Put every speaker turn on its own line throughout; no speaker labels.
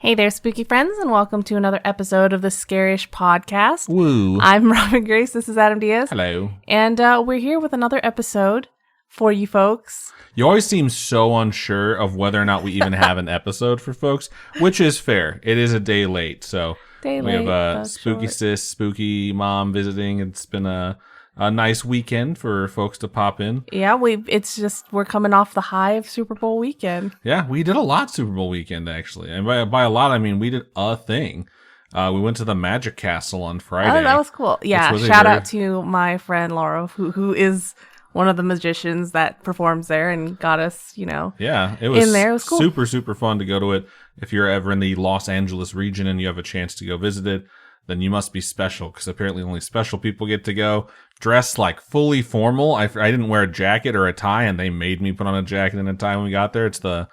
Hey there, spooky friends, and welcome to another episode of the Scaryish podcast.
Woo.
I'm Robin Grace. This is Adam Diaz.
Hello.
And we're here with another episode for you folks.
You always seem so unsure of whether or not we even have an episode for folks, which is fair. It is a day late, so we have spooky sis, spooky mom visiting. It's been a nice weekend for folks to pop in.
Yeah, we're coming off the high of Super Bowl weekend.
Yeah, we did a lot Super Bowl weekend, actually. And by a lot, I mean we did a thing. We went to the Magic Castle on Friday.
Oh, that was cool. Yeah, shout out to my friend Laura, who is one of the magicians that performs there and got us,
yeah, it was
in there. It was cool.
Super, super fun to go to it. If you're ever in the Los Angeles region and you have a chance to go visit it, then you must be special, because apparently only special people get to go. Dressed like fully formal. I didn't wear a jacket or a tie, and they made me put on a jacket and a tie when we got there. It's the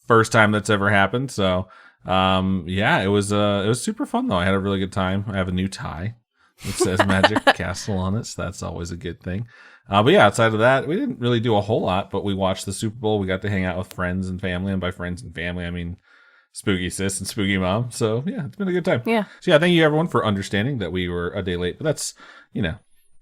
first time that's ever happened. So, yeah, it was super fun though. I had a really good time. I have a new tie. It says Magic Castle on it, so that's always a good thing. But yeah, outside of that, we didn't really do a whole lot, but we watched the Super Bowl. We got to hang out with friends and family, and by friends and family, I mean spooky sis and spooky mom. So yeah, it's been a good time.
Yeah.
So yeah, thank you everyone for understanding that we were a day late, but that's,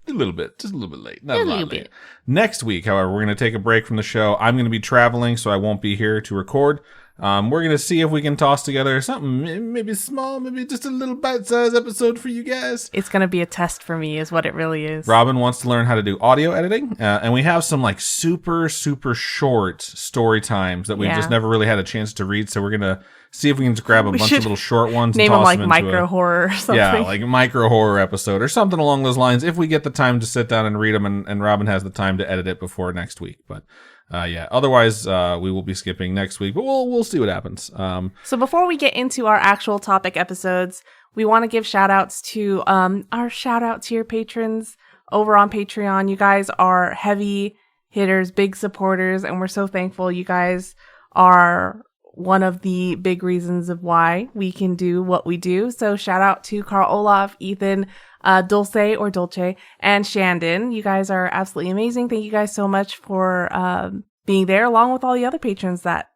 just a little bit late. Not a lot late. Next week, however, we're going to take a break from the show. I'm going to be traveling, so I won't be here to record. We're going to see if we can toss together something maybe small, maybe just a little bite-sized episode for you guys.
It's going to be a test for me is what it really is.
Robin wants to learn how to do audio editing, and we have some like super, super short story times that we've just never really had a chance to read, so we're going to see if we can just grab a bunch of little short ones.
Name
and
them
toss
like micro horror or something.
Yeah, like a micro horror episode or something along those lines. If we get the time to sit down and read them, and Robin has the time to edit it before next week. But yeah, otherwise we will be skipping next week. But we'll see what happens.
So before we get into our actual topic episodes, we want to give shout outs to our shout out to your patrons over on Patreon. You guys are heavy hitters, big supporters, and we're so thankful. You guys are one of the big reasons of why we can do what we do. So shout out to Carl Olaf, Ethan, Dulce or Dolce, and Shandon. You guys are absolutely amazing. Thank you guys so much for being there, along with all the other patrons that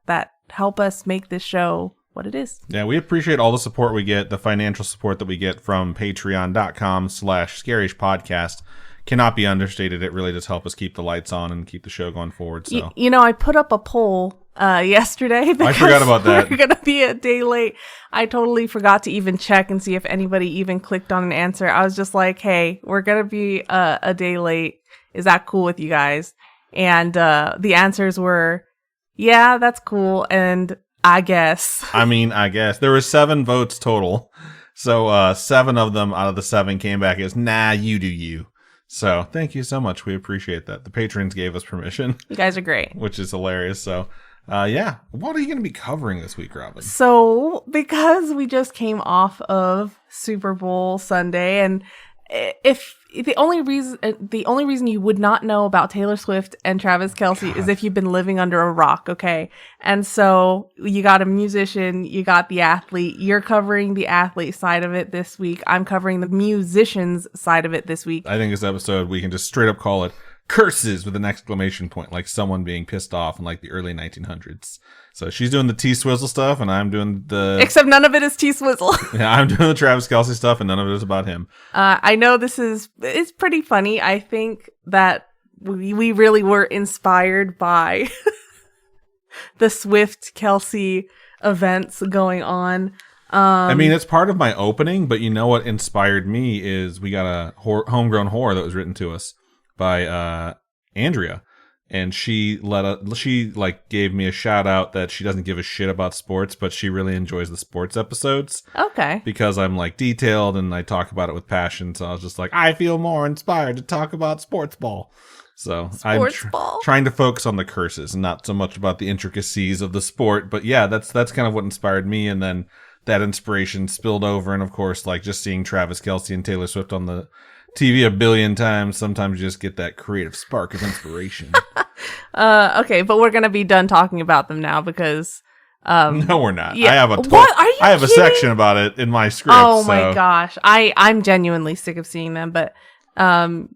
help us make this show what it is.
Yeah, we appreciate all the support we get, the financial support that we get from patreon.com/Scaryish podcast. Cannot be understated. It really does help us keep the lights on and keep the show going forward. So
I put up a poll yesterday.
I forgot about that.
We're gonna be a day late. I totally forgot to even check and see if anybody even clicked on an answer. I was just like, "Hey, we're gonna be a day late. Is that cool with you guys?" And the answers were, "Yeah, that's cool," and I guess.
I guess there were 7 votes total, so 7 of them out of the 7 came back as, "Nah, you do you." So thank you so much. We appreciate that. The patrons gave us permission.
You guys are great.
Which is hilarious. So, yeah. What are you going to be covering this week, Robin?
So, because we just came off of Super Bowl Sunday, and if the only reason you would not know about Taylor Swift and Travis Kelce is if you've been living under a rock, okay? And so you got a musician, you got the athlete. You're covering the athlete side of it this week. I'm covering the musician's side of it this week.
I think this episode we can just straight up call it curses with an exclamation point, like someone being pissed off in like the early 1900s. So she's doing the T-Swizzle stuff, and I'm doing
except none of it is T-Swizzle.
Yeah, I'm doing the Travis Kelce stuff, and none of it is about him.
I know it's pretty funny. I think that we really were inspired by the Swift Kelce events going on.
I mean, it's part of my opening, but you know what inspired me is we got a homegrown horror that was written to us by Andrea, and she gave me a shout out that she doesn't give a shit about sports, but she really enjoys the sports episodes.
Okay.
Because I'm like detailed and I talk about it with passion, so I was just like, I feel more inspired to talk about sports ball. So I'm trying to focus on the curses and not so much about the intricacies of the sport. But yeah, that's kind of what inspired me, and then that inspiration spilled over, and of course, like just seeing Travis Kelce and Taylor Swift on the TV a billion times, sometimes you just get that creative spark of inspiration.
Okay, but we're gonna be done talking about them now because
no, we're not.
Yeah.
I have a section about it in my script.
Oh my gosh, I'm genuinely sick of seeing them, but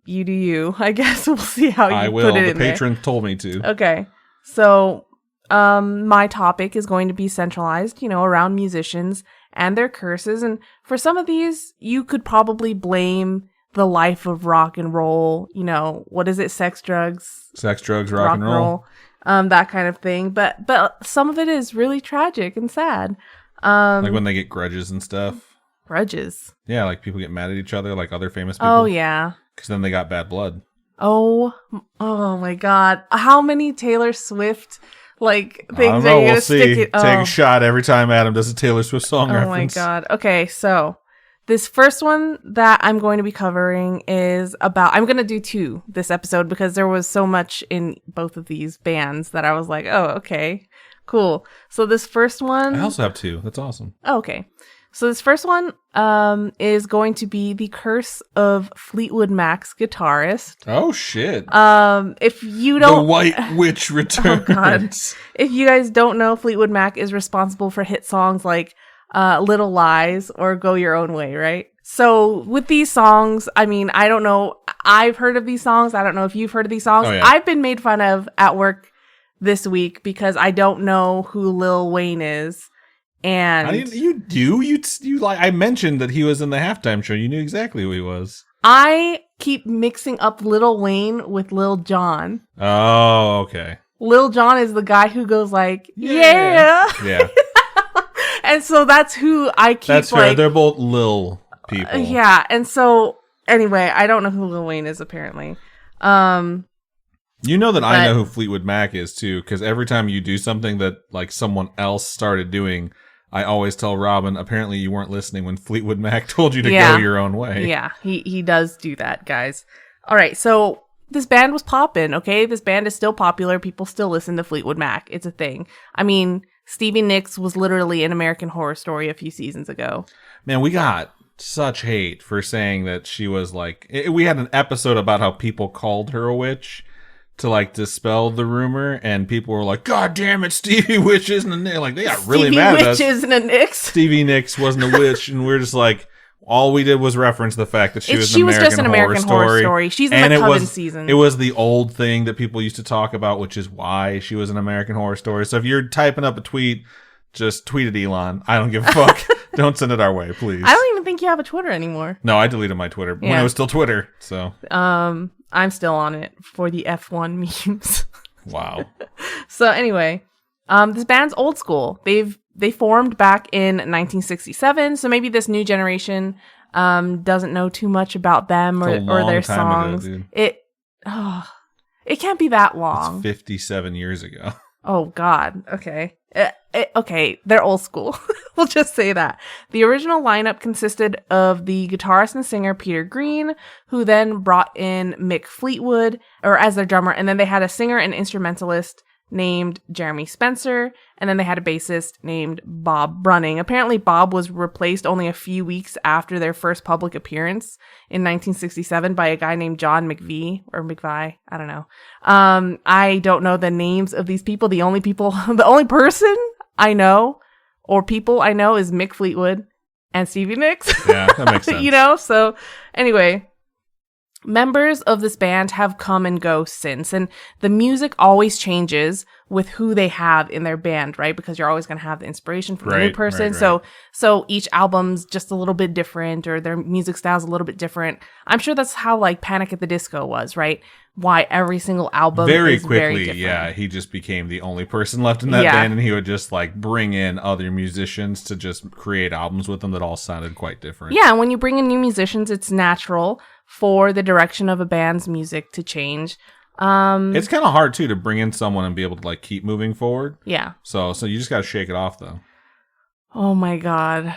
you do you. I guess we'll see how you put it in there.
The patrons told me to.
Okay, so my topic is going to be centralized, around musicians and their curses. And for some of these, you could probably blame the life of rock and roll. What is it? Sex, drugs,
rock and roll.
That kind of thing. But some of it is really tragic and sad.
Like when they get grudges and stuff.
Grudges?
Yeah, like people get mad at each other, like other famous people.
Oh, yeah.
Because then they got bad blood.
Oh my God. How many Taylor Swift things are you
we'll
gonna
see.
stick it?
Take a shot every time Adam does a Taylor Swift song reference.
Oh my God. Okay, so this first one that I'm going to be covering is about, I'm going to do two this episode because there was so much in both of these bands that I was like, oh, okay, cool. So this first one,
I also have two. That's awesome.
Oh, okay. So this first one is going to be the curse of Fleetwood Mac's guitarist.
Oh shit.
If you don't,
the White Witch returns.
Oh God. If you guys don't know, Fleetwood Mac is responsible for hit songs like Little Lies or Go Your Own Way, right? So with these songs, I mean, I don't know. I've heard of these songs. I don't know if you've heard of these songs.
Oh, yeah.
I've been made fun of at work this week because I don't know who Lil Wayne is. And
you do? You like? I mentioned that he was in the halftime show. You knew exactly who he was.
I keep mixing up Lil Wayne with Lil Jon.
Oh, okay.
Lil Jon is the guy who goes like, yeah.
Yeah.
And so that's who I keep.
That's fair. They're both Lil people.
Yeah. And so anyway, I don't know who Lil Wayne is apparently.
You know that I know who Fleetwood Mac is too, because every time you do something that like someone else started doing, I always tell Robin, apparently you weren't listening when Fleetwood Mac told you to go your own way.
Yeah, he does do that, guys. All right, so this band was poppin', okay? This band is still popular. People still listen to Fleetwood Mac. It's a thing. I mean, Stevie Nicks was literally in American Horror Story a few seasons ago.
Man, we got such hate for saying that she was like... We had an episode about how people called her a witch to like dispel the rumor, and people were like, God damn it, Stevie Witch isn't a Nick. Like, they got really mad at us.
Stevie Witch isn't a Nicks.
Stevie Nicks wasn't a witch, and we're just like, all we did was reference the fact that she was just an American Horror Story.
She's in the Coven season.
It was the old thing that people used to talk about, which is why she was an American Horror Story. So if you're typing up a tweet, just tweet at Elon. I don't give a fuck. Don't send it our way, please.
I don't even think you have a Twitter anymore.
No, I deleted my Twitter when it was still Twitter. So
I'm still on it for the F1 memes.
Wow.
So anyway, this band's old school. They formed back in 1967, so maybe this new generation doesn't know too much about them or their songs.
Ago,
it can't be that long.
It's 57 years ago.
Oh God. Okay. Okay, they're old school. We'll just say that. The original lineup consisted of the guitarist and singer Peter Green, who then brought in Mick Fleetwood as their drummer, and then they had a singer and instrumentalist named Jeremy Spencer, and then they had a bassist named Bob Brunning. Apparently, Bob was replaced only a few weeks after their first public appearance in 1967 by a guy named John McVie, or McVie, I don't know. I don't know the names of these people. The only person I know, or people I know, is Mick Fleetwood and Stevie Nicks.
Yeah, that makes sense.
So anyway... Members of this band have come and go since, and the music always changes with who they have in their band, right? Because you're always going to have the inspiration from the new person. Right. So each album's just a little bit different, or their music style's a little bit different. I'm sure that's how like Panic at the Disco was, right? Why every single album
very
is
quickly,
very different.
Yeah, he just became the only person left in that band, and he would just like bring in other musicians to just create albums with them that all sounded quite different.
Yeah, when you bring in new musicians, it's natural for the direction of a band's music to change.
It's kind of hard too to bring in someone and be able to like keep moving forward.
Yeah.
So you just got to shake it off though.
Oh my God.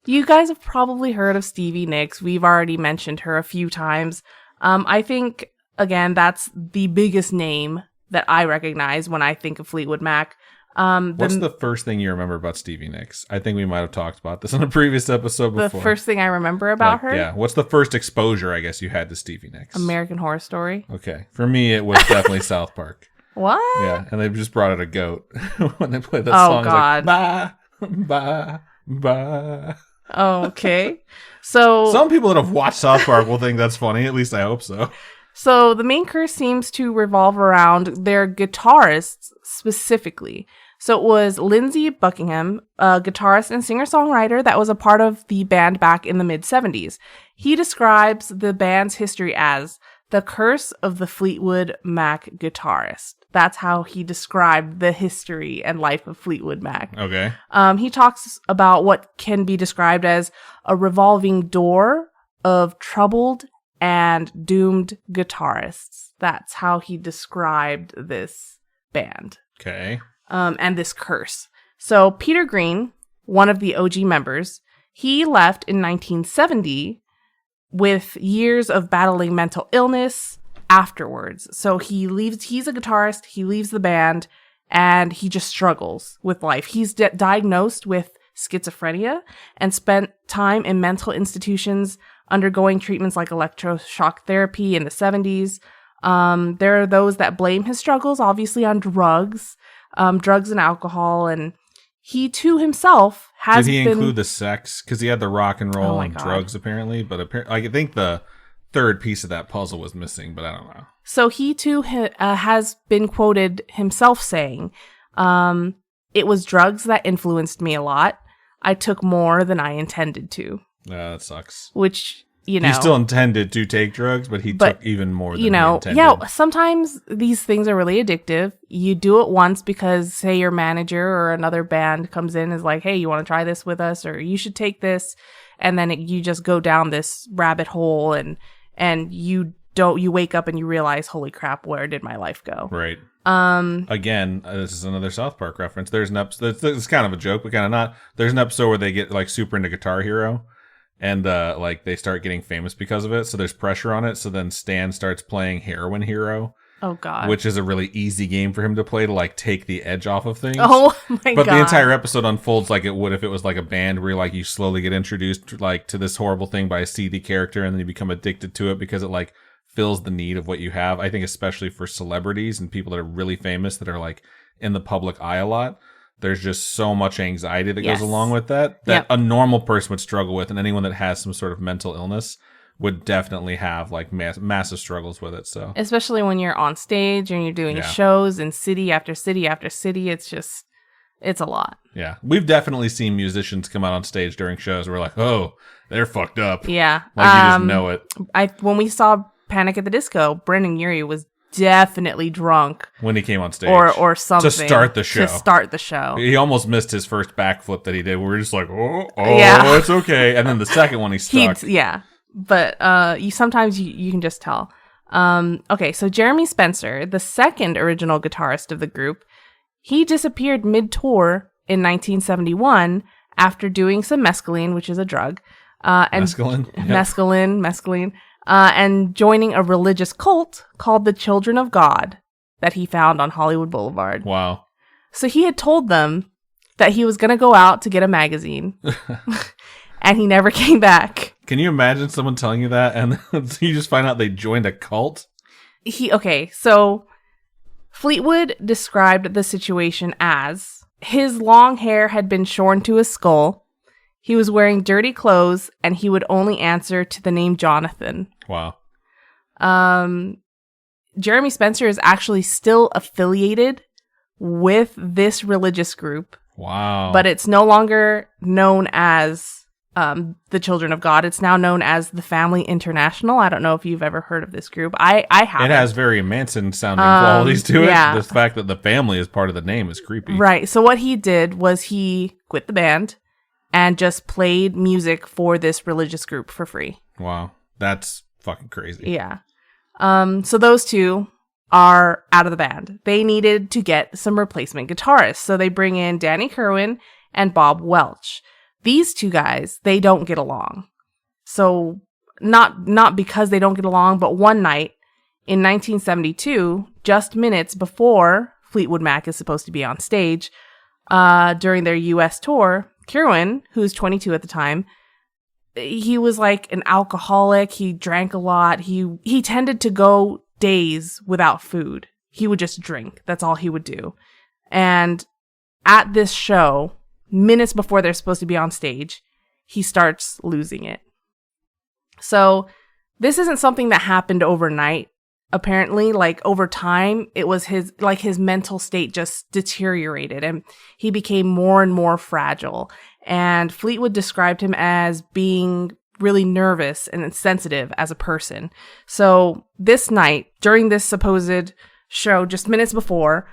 You guys have probably heard of Stevie Nicks. We've already mentioned her a few times. I think, again, that's the biggest name that I recognize when I think of Fleetwood Mac.
What's the first thing you remember about Stevie Nicks? I think we might have talked about this in a previous episode before.
The first thing I remember about her?
Yeah. What's the first exposure, I guess, you had to Stevie Nicks?
American Horror Story.
Okay. For me, it was definitely South Park.
What?
Yeah. And they just brought out a goat when they played that song.
Oh, God.
Like, ba, ba, ba.
Okay. So
some people that have watched South Park will think that's funny. At least I hope so.
So the main curse seems to revolve around their guitarists specifically. So it was Lindsey Buckingham, a guitarist and singer-songwriter that was a part of the band back in the mid-70s. He describes the band's history as the curse of the Fleetwood Mac guitarist. That's how he described the history and life of Fleetwood Mac.
Okay.
He talks about what can be described as a revolving door of troubled and doomed guitarists. That's how he described this band.
Okay.
And this curse. So Peter Green, one of the OG members, he left in 1970 with years of battling mental illness afterwards. So he leaves, he's a guitarist, he leaves the band, and he just struggles with life. He's diagnosed with schizophrenia and spent time in mental institutions undergoing treatments like electroshock therapy in the 70s. There are those that blame his struggles, obviously, on drugs and alcohol, and he too himself has
Did he
been...
include the sex? Because he had the rock and roll and drugs, apparently. But I think the third piece of that puzzle was missing, but I don't know.
So he too has been quoted himself saying, "It was drugs that influenced me a lot. I took more than I intended to."
That sucks.
Which, you know...
He still intended to take drugs, but he took even more than he intended.
Yeah, sometimes these things are really addictive. You do it once because, say, your manager or another band comes in and is like, "Hey, you want to try this with us?" Or "You should take this." And then you just go down this rabbit hole and you wake up and you realize, holy crap, where did my life go?
Right. Again, this is another South Park reference. There's an episode, it's kind of a joke, but kind of not. There's an episode where they get like super into Guitar Hero. And, like, they start getting famous because of it, so there's pressure on it, so then Stan starts playing Heroin Hero.
Oh, God.
Which is a really easy game for him to play to, like, take the edge off of things.
Oh, my God.
But the entire episode unfolds like it would if it was, like, a band where, like, you slowly get introduced, like, to this horrible thing by a seedy character, and then you become addicted to it because it, like, fills the need of what you have. I think especially for celebrities and people that are really famous that are, like, in the public eye a lot. There's just so much anxiety that goes along with that a normal person would struggle with, and anyone that has some sort of mental illness would definitely have like massive struggles with it. So
especially when you're on stage and you're doing shows in city after city after city, it's a lot.
Yeah, we've definitely seen musicians come out on stage during shows where we're like, oh, they're fucked up.
Yeah,
like you just know it.
When we saw Panic at the Disco, Brendan Urie was definitely drunk
when he came on stage
or something
to start the show. He almost missed his first backflip that he did. We were just like, it's okay. And then the second one he stuck.
But sometimes you can just tell. Okay, so Jeremy Spencer, the second original guitarist of the group, he disappeared mid-tour in 1971 after doing some mescaline, which is a drug. Mescaline. And joining a religious cult called the Children of God that he found on Hollywood Boulevard.
Wow.
So he had told them that he was going to go out to get a magazine, and he never came back.
Can you imagine someone telling you that, and you just find out they joined a cult?
So Fleetwood described the situation as his long hair had been shorn to his skull. He was wearing dirty clothes, and he would only answer to the name Jonathan.
Wow.
Jeremy Spencer is actually still affiliated with this religious group.
Wow.
But it's no longer known as the Children of God. It's now known as the Family International. I don't know if you've ever heard of this group. I haven't.
It has very Manson-sounding qualities to it. Yeah. The fact that the family is part of the name is creepy.
Right. So what he did was he quit the band and just played music for this religious group for free.
Wow. That's fucking crazy.
Yeah. So those two are out of the band. They needed to get some replacement guitarists. So they bring in Danny Kerwin and Bob Welch. These two guys, they don't get along. So not because they don't get along, but one night in 1972, just minutes before Fleetwood Mac is supposed to be on stage, during their U.S. tour, Kerwin, who's 22 at the time, he was like an alcoholic. He drank a lot. He tended to go days without food. He would just drink. That's all he would do. And at this show, minutes before they're supposed to be on stage, he starts losing it. So this isn't something that happened overnight. apparently, like, over time, it was his mental state just deteriorated and he became more and more fragile. And Fleetwood described him as being really nervous and sensitive as a person. So this night, during this supposed show, just minutes before,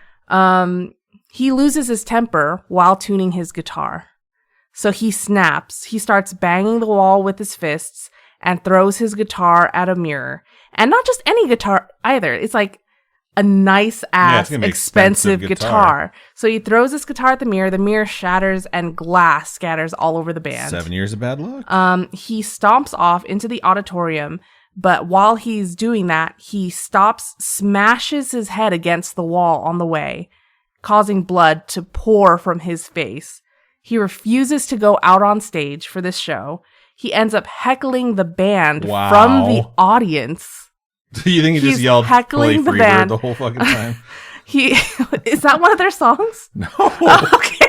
he loses his temper while tuning his guitar. So he snaps. He starts banging the wall with his fists and throws his guitar at a mirror. And not just any guitar either. It's like a nice ass, expensive guitar. So he throws his guitar at the mirror shatters and glass scatters all over the band.
7 years of bad luck.
He stomps off into the auditorium, but while he's doing that, he stops, smashes his head against the wall on the way, causing blood to pour from his face. He refuses to go out on stage for this show. He ends up heckling the band from the audience.
Do you think he just yelled
heckling
"Play
the band
the whole fucking time?
Is that one of their songs?
No.
Oh, okay.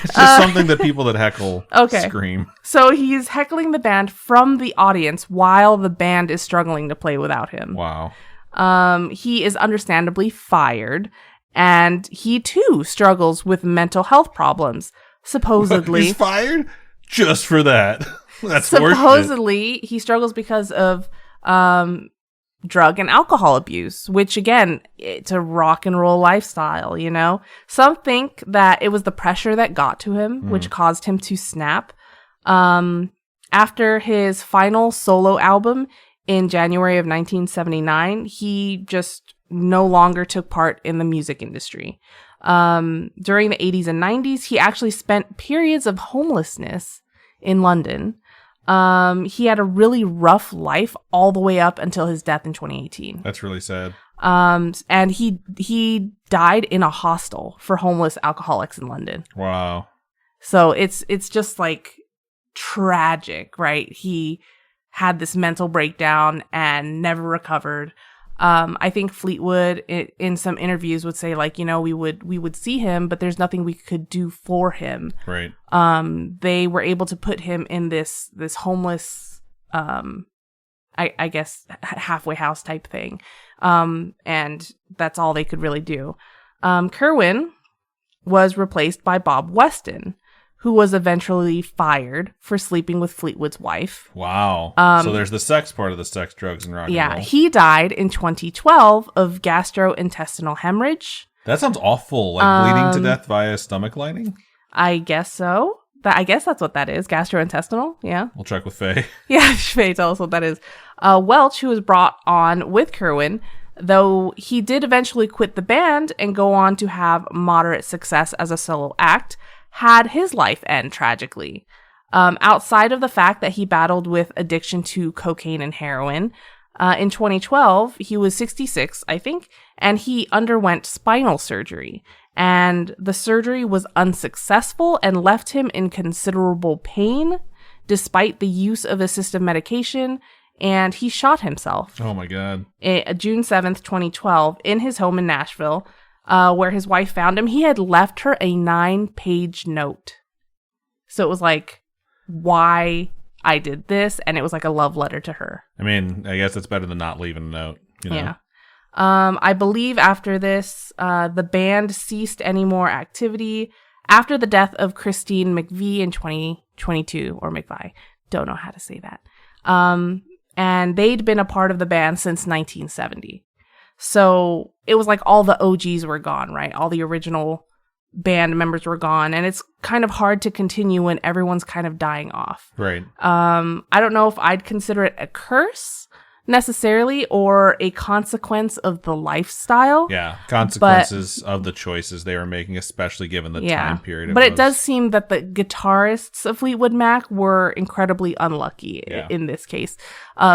It's just something that people that heckle scream.
So he's heckling the band from the audience while the band is struggling to play without him.
Wow.
He is understandably fired, and he too struggles with mental health problems. Supposedly.
He's fired just for that. That's
supposedly he struggles because of drug and alcohol abuse, which again, it's a rock and roll lifestyle, you know? Some think that it was the pressure that got to him, which caused him to snap. After his final solo album in January of 1979, he just no longer took part in the music industry. During the 80s and 90s, he actually spent periods of homelessness in London. He had a really rough life all the way up until his death in 2018.
That's really sad.
And he died in a hostel for homeless alcoholics in London.
Wow.
So it's just like tragic, right? He had this mental breakdown and never recovered. I think Fleetwood in some interviews would say, like, you know, we would see him, but there's nothing we could do for him.
Right.
They were able to put him in this homeless, I guess halfway house type thing. And that's all they could really do. Kerwin was replaced by Bob Weston, who was eventually fired for sleeping with Fleetwood's wife.
Wow. So there's the sex part of the sex, drugs, and rock and roll.
Yeah, he died in 2012 of gastrointestinal hemorrhage.
That sounds awful. Like bleeding to death via stomach lining?
I guess so. I guess that's what that is. Gastrointestinal, yeah.
We'll check with Faye.
Yeah, Faye, tell us what that is. Welch, who was brought on with Kerwin, though he did eventually quit the band and go on to have moderate success as a solo act, had his life end tragically. Outside of the fact that he battled with addiction to cocaine and heroin, in 2012, he was 66, I think, and he underwent spinal surgery. And the surgery was unsuccessful and left him in considerable pain, despite the use of assistive medication, and he shot himself.
Oh my God.
June 7th, 2012, in his home in Nashville. Where his wife found him. He had left her a 9-page note. So it was like, why I did this, and it was like a love letter to her.
I mean, I guess it's better than not leaving a note, you know?
Yeah. I believe after this, the band ceased any more activity after the death of Christine McVie in 2022, or McVie. Don't know how to say that. And they'd been a part of the band since 1970. So it was like all the OGs were gone, right? All the original band members were gone. And it's kind of hard to continue when everyone's kind of dying off.
Right.
I don't know if I'd consider it a curse necessarily or a consequence of the lifestyle.
Yeah. Consequences of the choices they were making, especially given the time period.
But it does seem that the guitarists of Fleetwood Mac were incredibly unlucky in this case.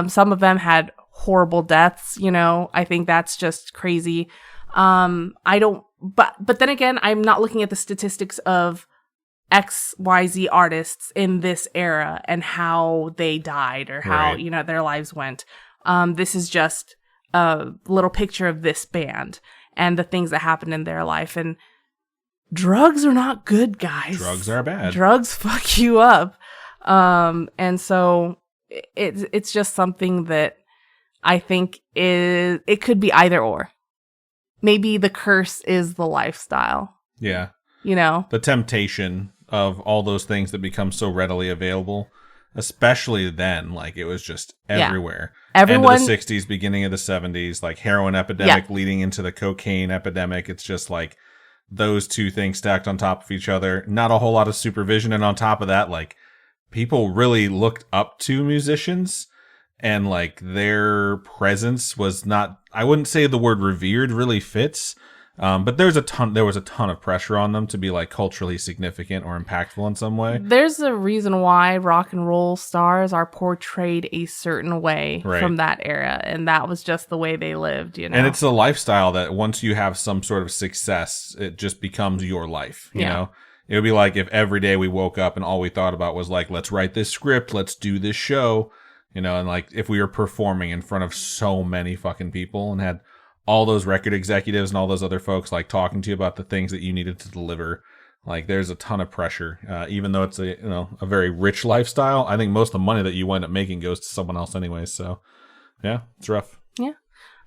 Some of them had horrible deaths, you know. I think that's just crazy. But then again, I'm not looking at the statistics of XYZ artists in this era and how they died or how, you know, their lives went. This is just a little picture of this band and the things that happened in their life. And drugs are not good, guys.
Drugs are bad.
Drugs fuck you up. And so it's just something that I think it could be either or. Maybe the curse is the lifestyle.
Yeah.
You know?
The temptation of all those things that become so readily available, especially then, like it was just everywhere.
Everyone,
end of the 60s, beginning of the 70s, like heroin epidemic leading into the cocaine epidemic. It's just like those two things stacked on top of each other. Not a whole lot of supervision. And on top of that, like people really looked up to musicians and like their presence was not, I wouldn't say the word revered really fits. But there was a ton of pressure on them to be like culturally significant or impactful in some way.
There's a reason why rock and roll stars are portrayed a certain way from that era, and that was just the way they lived, you know.
And it's a lifestyle that once you have some sort of success, it just becomes your life, you know. It would be like if every day we woke up and all we thought about was like, let's write this script, let's do this show, you know, and like if we were performing in front of so many fucking people and had all those record executives and all those other folks like talking to you about the things that you needed to deliver. Like there's a ton of pressure, even though it's a very rich lifestyle. I think most of the money that you wind up making goes to someone else anyways. So yeah, it's rough.
Yeah.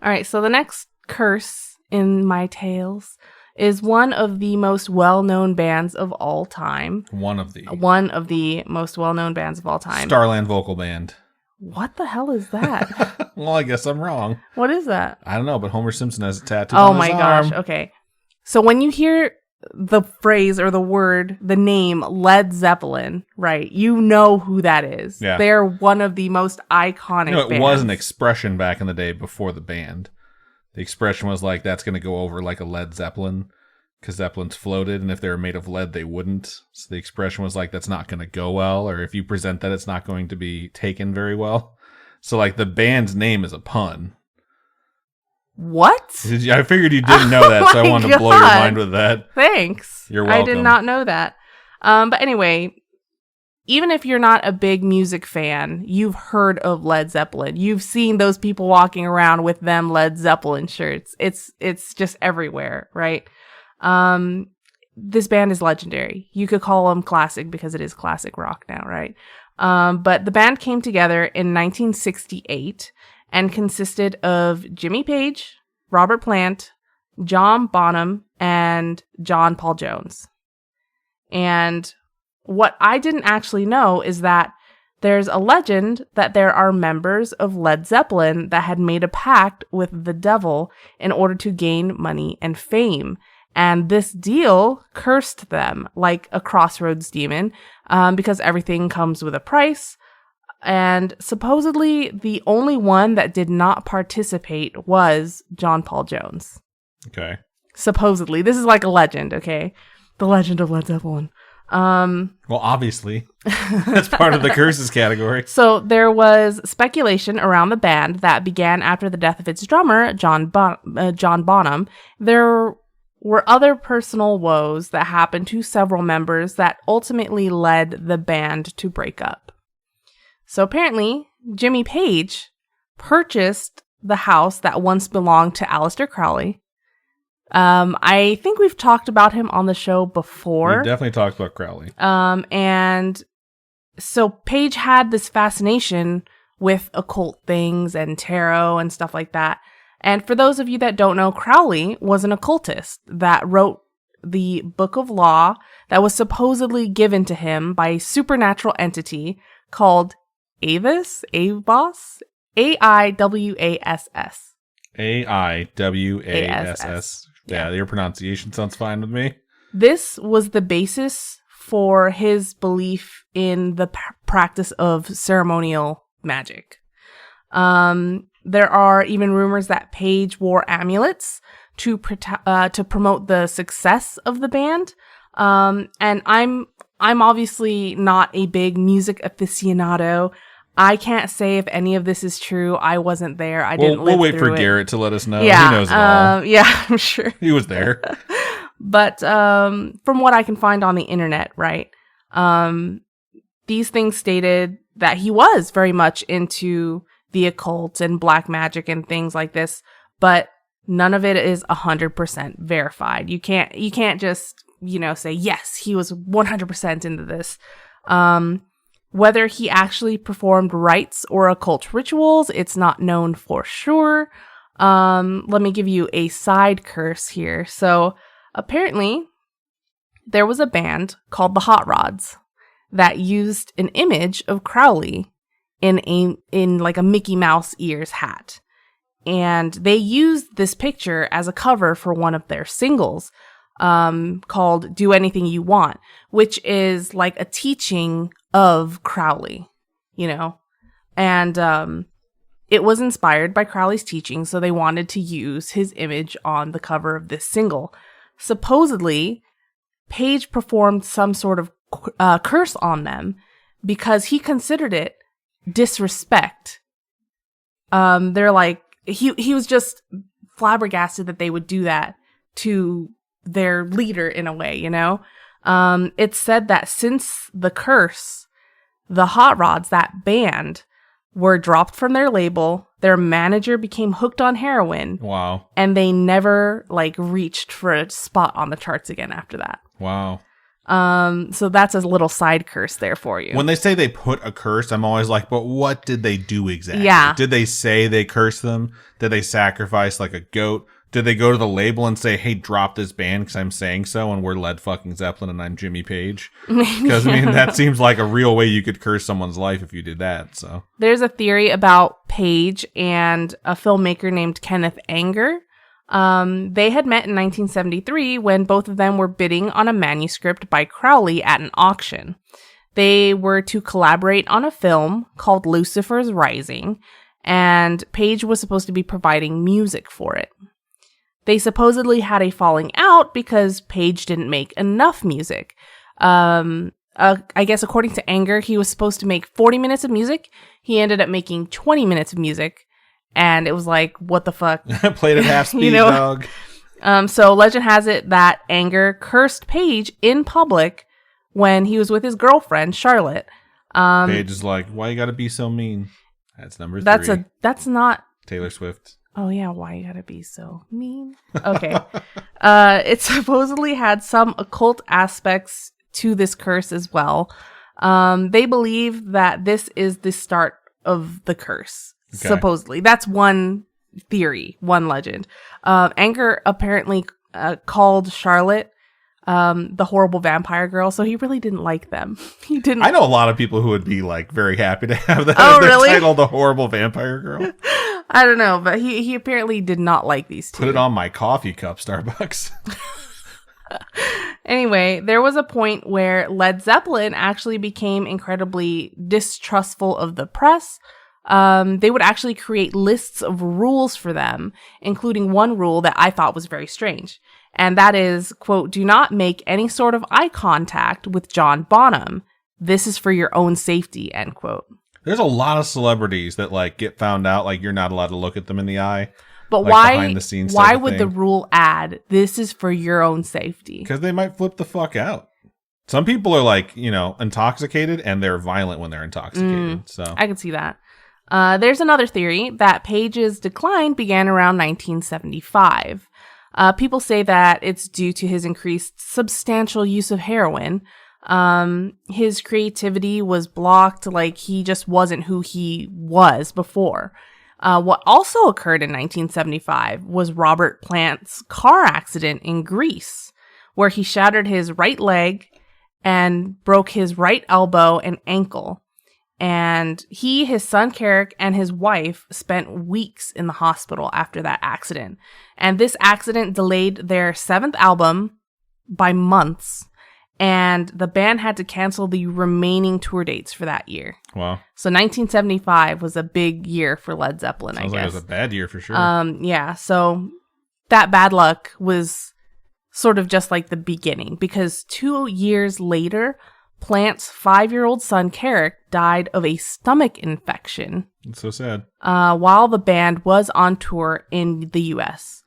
All right. So the next curse in my tales is one of the most well-known bands of all time.
One of the
most well-known bands of all time.
Starland Vocal Band.
What the hell is that?
Well, I guess I'm wrong.
What is that?
I don't know, but Homer Simpson has a tattoo on his arm. Oh my gosh.
Okay. So when you hear the phrase or the word, the name Led Zeppelin, right? You know who that is.
Yeah.
They're one of the most iconic bands.
It was an expression back in the day before the band. The expression was like, that's going to go over like a Led Zeppelin because Zeppelins floated, and if they were made of lead, they wouldn't. So the expression was like, that's not going to go well, or if you present that, it's not going to be taken very well. So like the band's name is a pun.
What?
I figured you didn't know that, so I wanted to blow your mind with that.
Thanks.
You're welcome.
I did not know that. But anyway, even if you're not a big music fan, you've heard of Led Zeppelin. You've seen those people walking around with them Led Zeppelin shirts. It's just everywhere, right? This band is legendary. You could call them classic because it is classic rock now, right? But the band came together in 1968 and consisted of Jimmy Page, Robert Plant, John Bonham, and John Paul Jones. And what I didn't actually know is that there's a legend that there are members of Led Zeppelin that had made a pact with the devil in order to gain money and fame. And this deal cursed them like a crossroads demon because everything comes with a price. And supposedly the only one that did not participate was John Paul Jones.
Okay.
Supposedly. This is like a legend, okay? The legend of Led Zeppelin.
Well, obviously. That's part of the curses category.
So there was speculation around the band that began after the death of its drummer, John Bonham. There were other personal woes that happened to several members that ultimately led the band to break up. So apparently, Jimmy Page purchased the house that once belonged to Aleister Crowley. I think we've talked about him on the show before.
We definitely talked about Crowley.
And so Page had this fascination with occult things and tarot and stuff like that. And for those of you that don't know, Crowley was an occultist that wrote the Book of Law that was supposedly given to him by a supernatural entity called Avis? Aiwass? A-I-W-A-S-S.
A-I-W-A-S-S. Yeah, your pronunciation sounds fine with me.
This was the basis for his belief in the practice of ceremonial magic. There are even rumors that Page wore amulets to promote the success of the band. And I'm obviously not a big music aficionado. I can't say if any of this is true. I wasn't there. I didn't live through it.
We'll wait for Garrett to let us know.
Yeah,
he knows it all.
Yeah, I'm sure.
He was there.
But from what I can find on the internet, right, these things stated that he was very much into the occult and black magic and things like this, but none of it is 100% verified. You can't just, say, yes, he was 100% into this. Whether he actually performed rites or occult rituals, it's not known for sure. Let me give you a side curse here. So apparently there was a band called the Hot Rods that used an image of Crowley in like a Mickey Mouse ears hat. And they used this picture as a cover for one of their singles, called Do Anything You Want, which is like a teaching of Crowley, you know, and it was inspired by Crowley's teaching, so they wanted to use his image on the cover of this single. Supposedly, Page performed some sort of curse on them because he considered it disrespect. They're like, he was just flabbergasted that they would do that to their leader in a way, you know? It's said that since the curse, the Hot Rods, that band, were dropped from their label. Their manager became hooked on heroin.
Wow.
And they never like reached for a spot on the charts again after that.
Wow.
So that's a little side curse there for you.
When they say they put a curse, I'm always like, but what did they do exactly?
Yeah.
Did they say they cursed them? Did they sacrifice like a goat? Did they go to the label and say, hey, drop this band because I'm saying so and we're Led fucking Zeppelin and I'm Jimmy Page? Because, I mean, that seems like a real way you could curse someone's life if you did that. So
there's a theory about Page and a filmmaker named Kenneth Anger. They had met in 1973 when both of them were bidding on a manuscript by Crowley at an auction. They were to collaborate on a film called Lucifer's Rising, and Page was supposed to be providing music for it. They supposedly had a falling out because Page didn't make enough music. I guess according to Anger, he was supposed to make 40 minutes of music. He ended up making 20 minutes of music. And it was like, what the fuck?
Played at half speed, dog.
So legend has it that Anger cursed Page in public when he was with his girlfriend, Charlotte.
Page is like, why you gotta be so mean? That's number 3.
That's not...
Taylor Swift.
Oh, yeah, why you gotta be so mean? Okay. It supposedly had some occult aspects to this curse as well. They believe that this is the start of the curse, okay. Supposedly. That's one theory, one legend. Anger apparently called Charlotte the horrible vampire girl, so he really didn't like them. He didn't.
I know a lot of people who would be like very happy to have that
as
their
really?
title, the horrible vampire girl.
I don't know, but he apparently did not like these two.
Put it on my coffee cup, Starbucks.
Anyway, there was a point where Led Zeppelin actually became incredibly distrustful of the press. They would actually create lists of rules for them, including one rule that I thought was very strange. And that is, quote, do not make any sort of eye contact with John Bonham. This is for your own safety, end quote.
There's a lot of celebrities that like get found out, like you're not allowed to look at them in the eye.
But
like behind the scenes
why would the rule add, this is for your own safety?
Because they might flip the fuck out. Some people are like, you know, intoxicated and they're violent when they're intoxicated. So
I can see that. There's another theory that Page's decline began around 1975. People say that it's due to his increased substantial use of heroin. His creativity was blocked, like he just wasn't who he was before. What also occurred in 1975 was Robert Plant's car accident in Greece, where he shattered his right leg and broke his right elbow and ankle. And he, his son Carrick, and his wife spent weeks in the hospital after that accident. And this accident delayed their 7th album by months. And the band had to cancel the remaining tour dates for that year.
Wow.
So 1975 was a big year for Led Zeppelin, I guess.
Like it was a bad year for sure.
Yeah, so that bad luck was sort of just like the beginning. Because 2 years later, Plant's 5-year-old son, Carrick, died of a stomach infection.
It's so sad.
While the band was on tour in the U.S.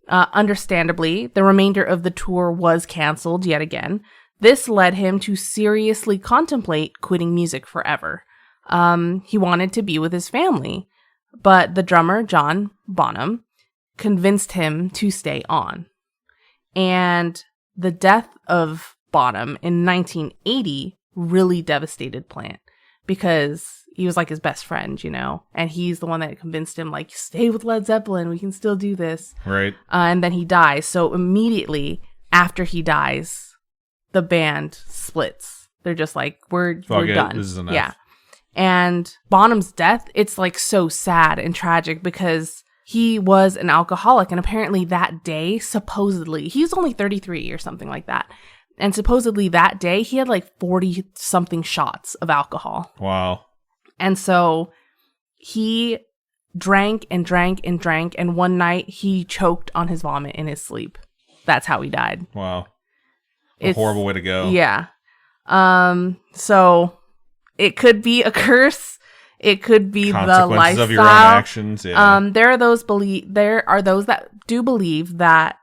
Understandably, the remainder of the tour was canceled yet again. This led him to seriously contemplate quitting music forever. He wanted to be with his family, but the drummer, John Bonham, convinced him to stay on. And the death of Bonham in 1980 really devastated Plant. because he was like his best friend, you know, and he's the one that convinced him, like, stay with Led Zeppelin, we can still do this.
Right.
And then he dies. So immediately after he dies, the band splits. They're just like, we're done.
This is enough.
Yeah. And Bonham's death, it's like so sad and tragic because he was an alcoholic. And apparently that day, supposedly, he was only 33 or something like that. And supposedly that day, he had like 40 something shots of alcohol.
Wow.
And so he drank and drank and drank. And one night he choked on his vomit in his sleep. That's how he died.
Wow. A horrible way to go.
Yeah. So it could be a curse. It could be the lifestyle
of your own actions. Yeah.
There are those that do believe that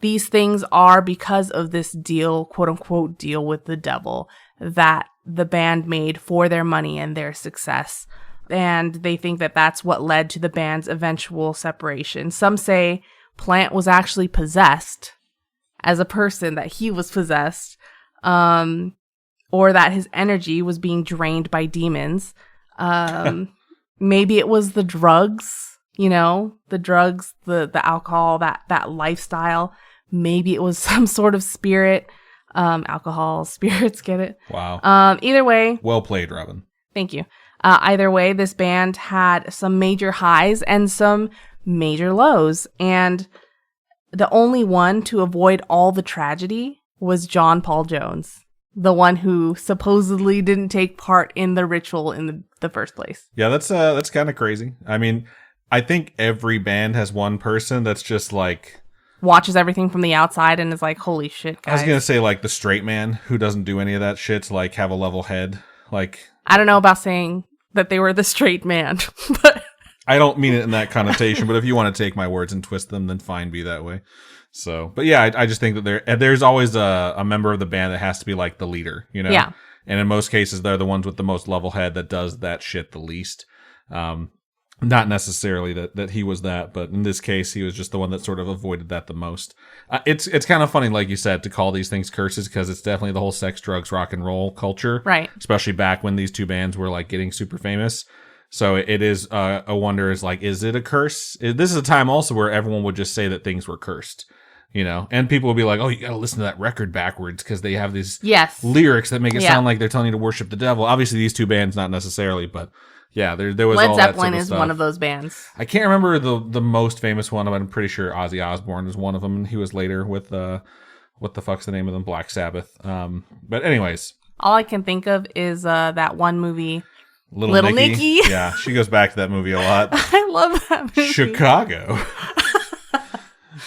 these things are because of this deal, quote unquote, deal with the devil that the band made for their money and their success. And they think that that's what led to the band's eventual separation. Some say Plant was actually possessed as a person, that he was possessed, or that his energy was being drained by demons. Maybe it was the drugs, you know, the alcohol, that lifestyle. Maybe it was some sort of spirit, alcohol, spirits, get it?
Wow.
Either way.
Well played, Robin.
Thank you. Either way, this band had some major highs and some major lows. And the only one to avoid all the tragedy was John Paul Jones, the one who supposedly didn't take part in the ritual in the first place.
Yeah, that's kind of crazy. I mean, I think every band has one person that's just like
watches everything from the outside and is like, holy shit, guys.
I was going to say like the straight man who doesn't do any of that shit to like have a level head. Like,
I don't know about saying that they were the straight man, but
I don't mean it in that connotation, but if you want to take my words and twist them, then fine, be that way. So, but yeah, I just think that there's always a member of the band that has to be like the leader, you know?
Yeah.
And in most cases, they're the ones with the most level head that does that shit the least. Not necessarily that he was that, but in this case, he was just the one that sort of avoided that the most. It's kind of funny, like you said, to call these things curses, because it's definitely the whole sex, drugs, rock and roll culture.
Right.
Especially back when these two bands were like getting super famous. So it is a wonder is like, is it a curse? This is a time also where everyone would just say that things were cursed, you know, and people would be like, oh, you got to listen to that record backwards because they have these lyrics that make it sound like they're telling you to worship the devil. Obviously, these two bands, not necessarily, but yeah, there was
Led
all
Zeppelin
that sort of
is
stuff.
one of those bands.
I can't remember the most famous one, but I'm pretty sure Ozzy Osbourne was one of them, and he was later with what the fuck's the name of them? Black Sabbath. But anyways,
all I can think of is that one movie.
Little Nicky. Yeah, she goes back to that movie a lot.
I love that movie.
Chicago.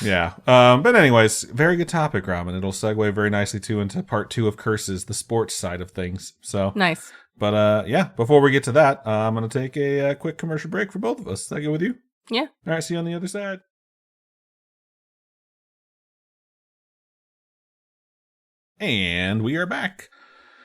Yeah. But anyways, very good topic, Robin. It'll segue very nicely into part 2 of Curses, the sports side of things. So
nice.
But yeah, before we get to that, I'm going to take a quick commercial break for both of us. Is that good with you?
Yeah.
All right, see you on the other side. And we are back.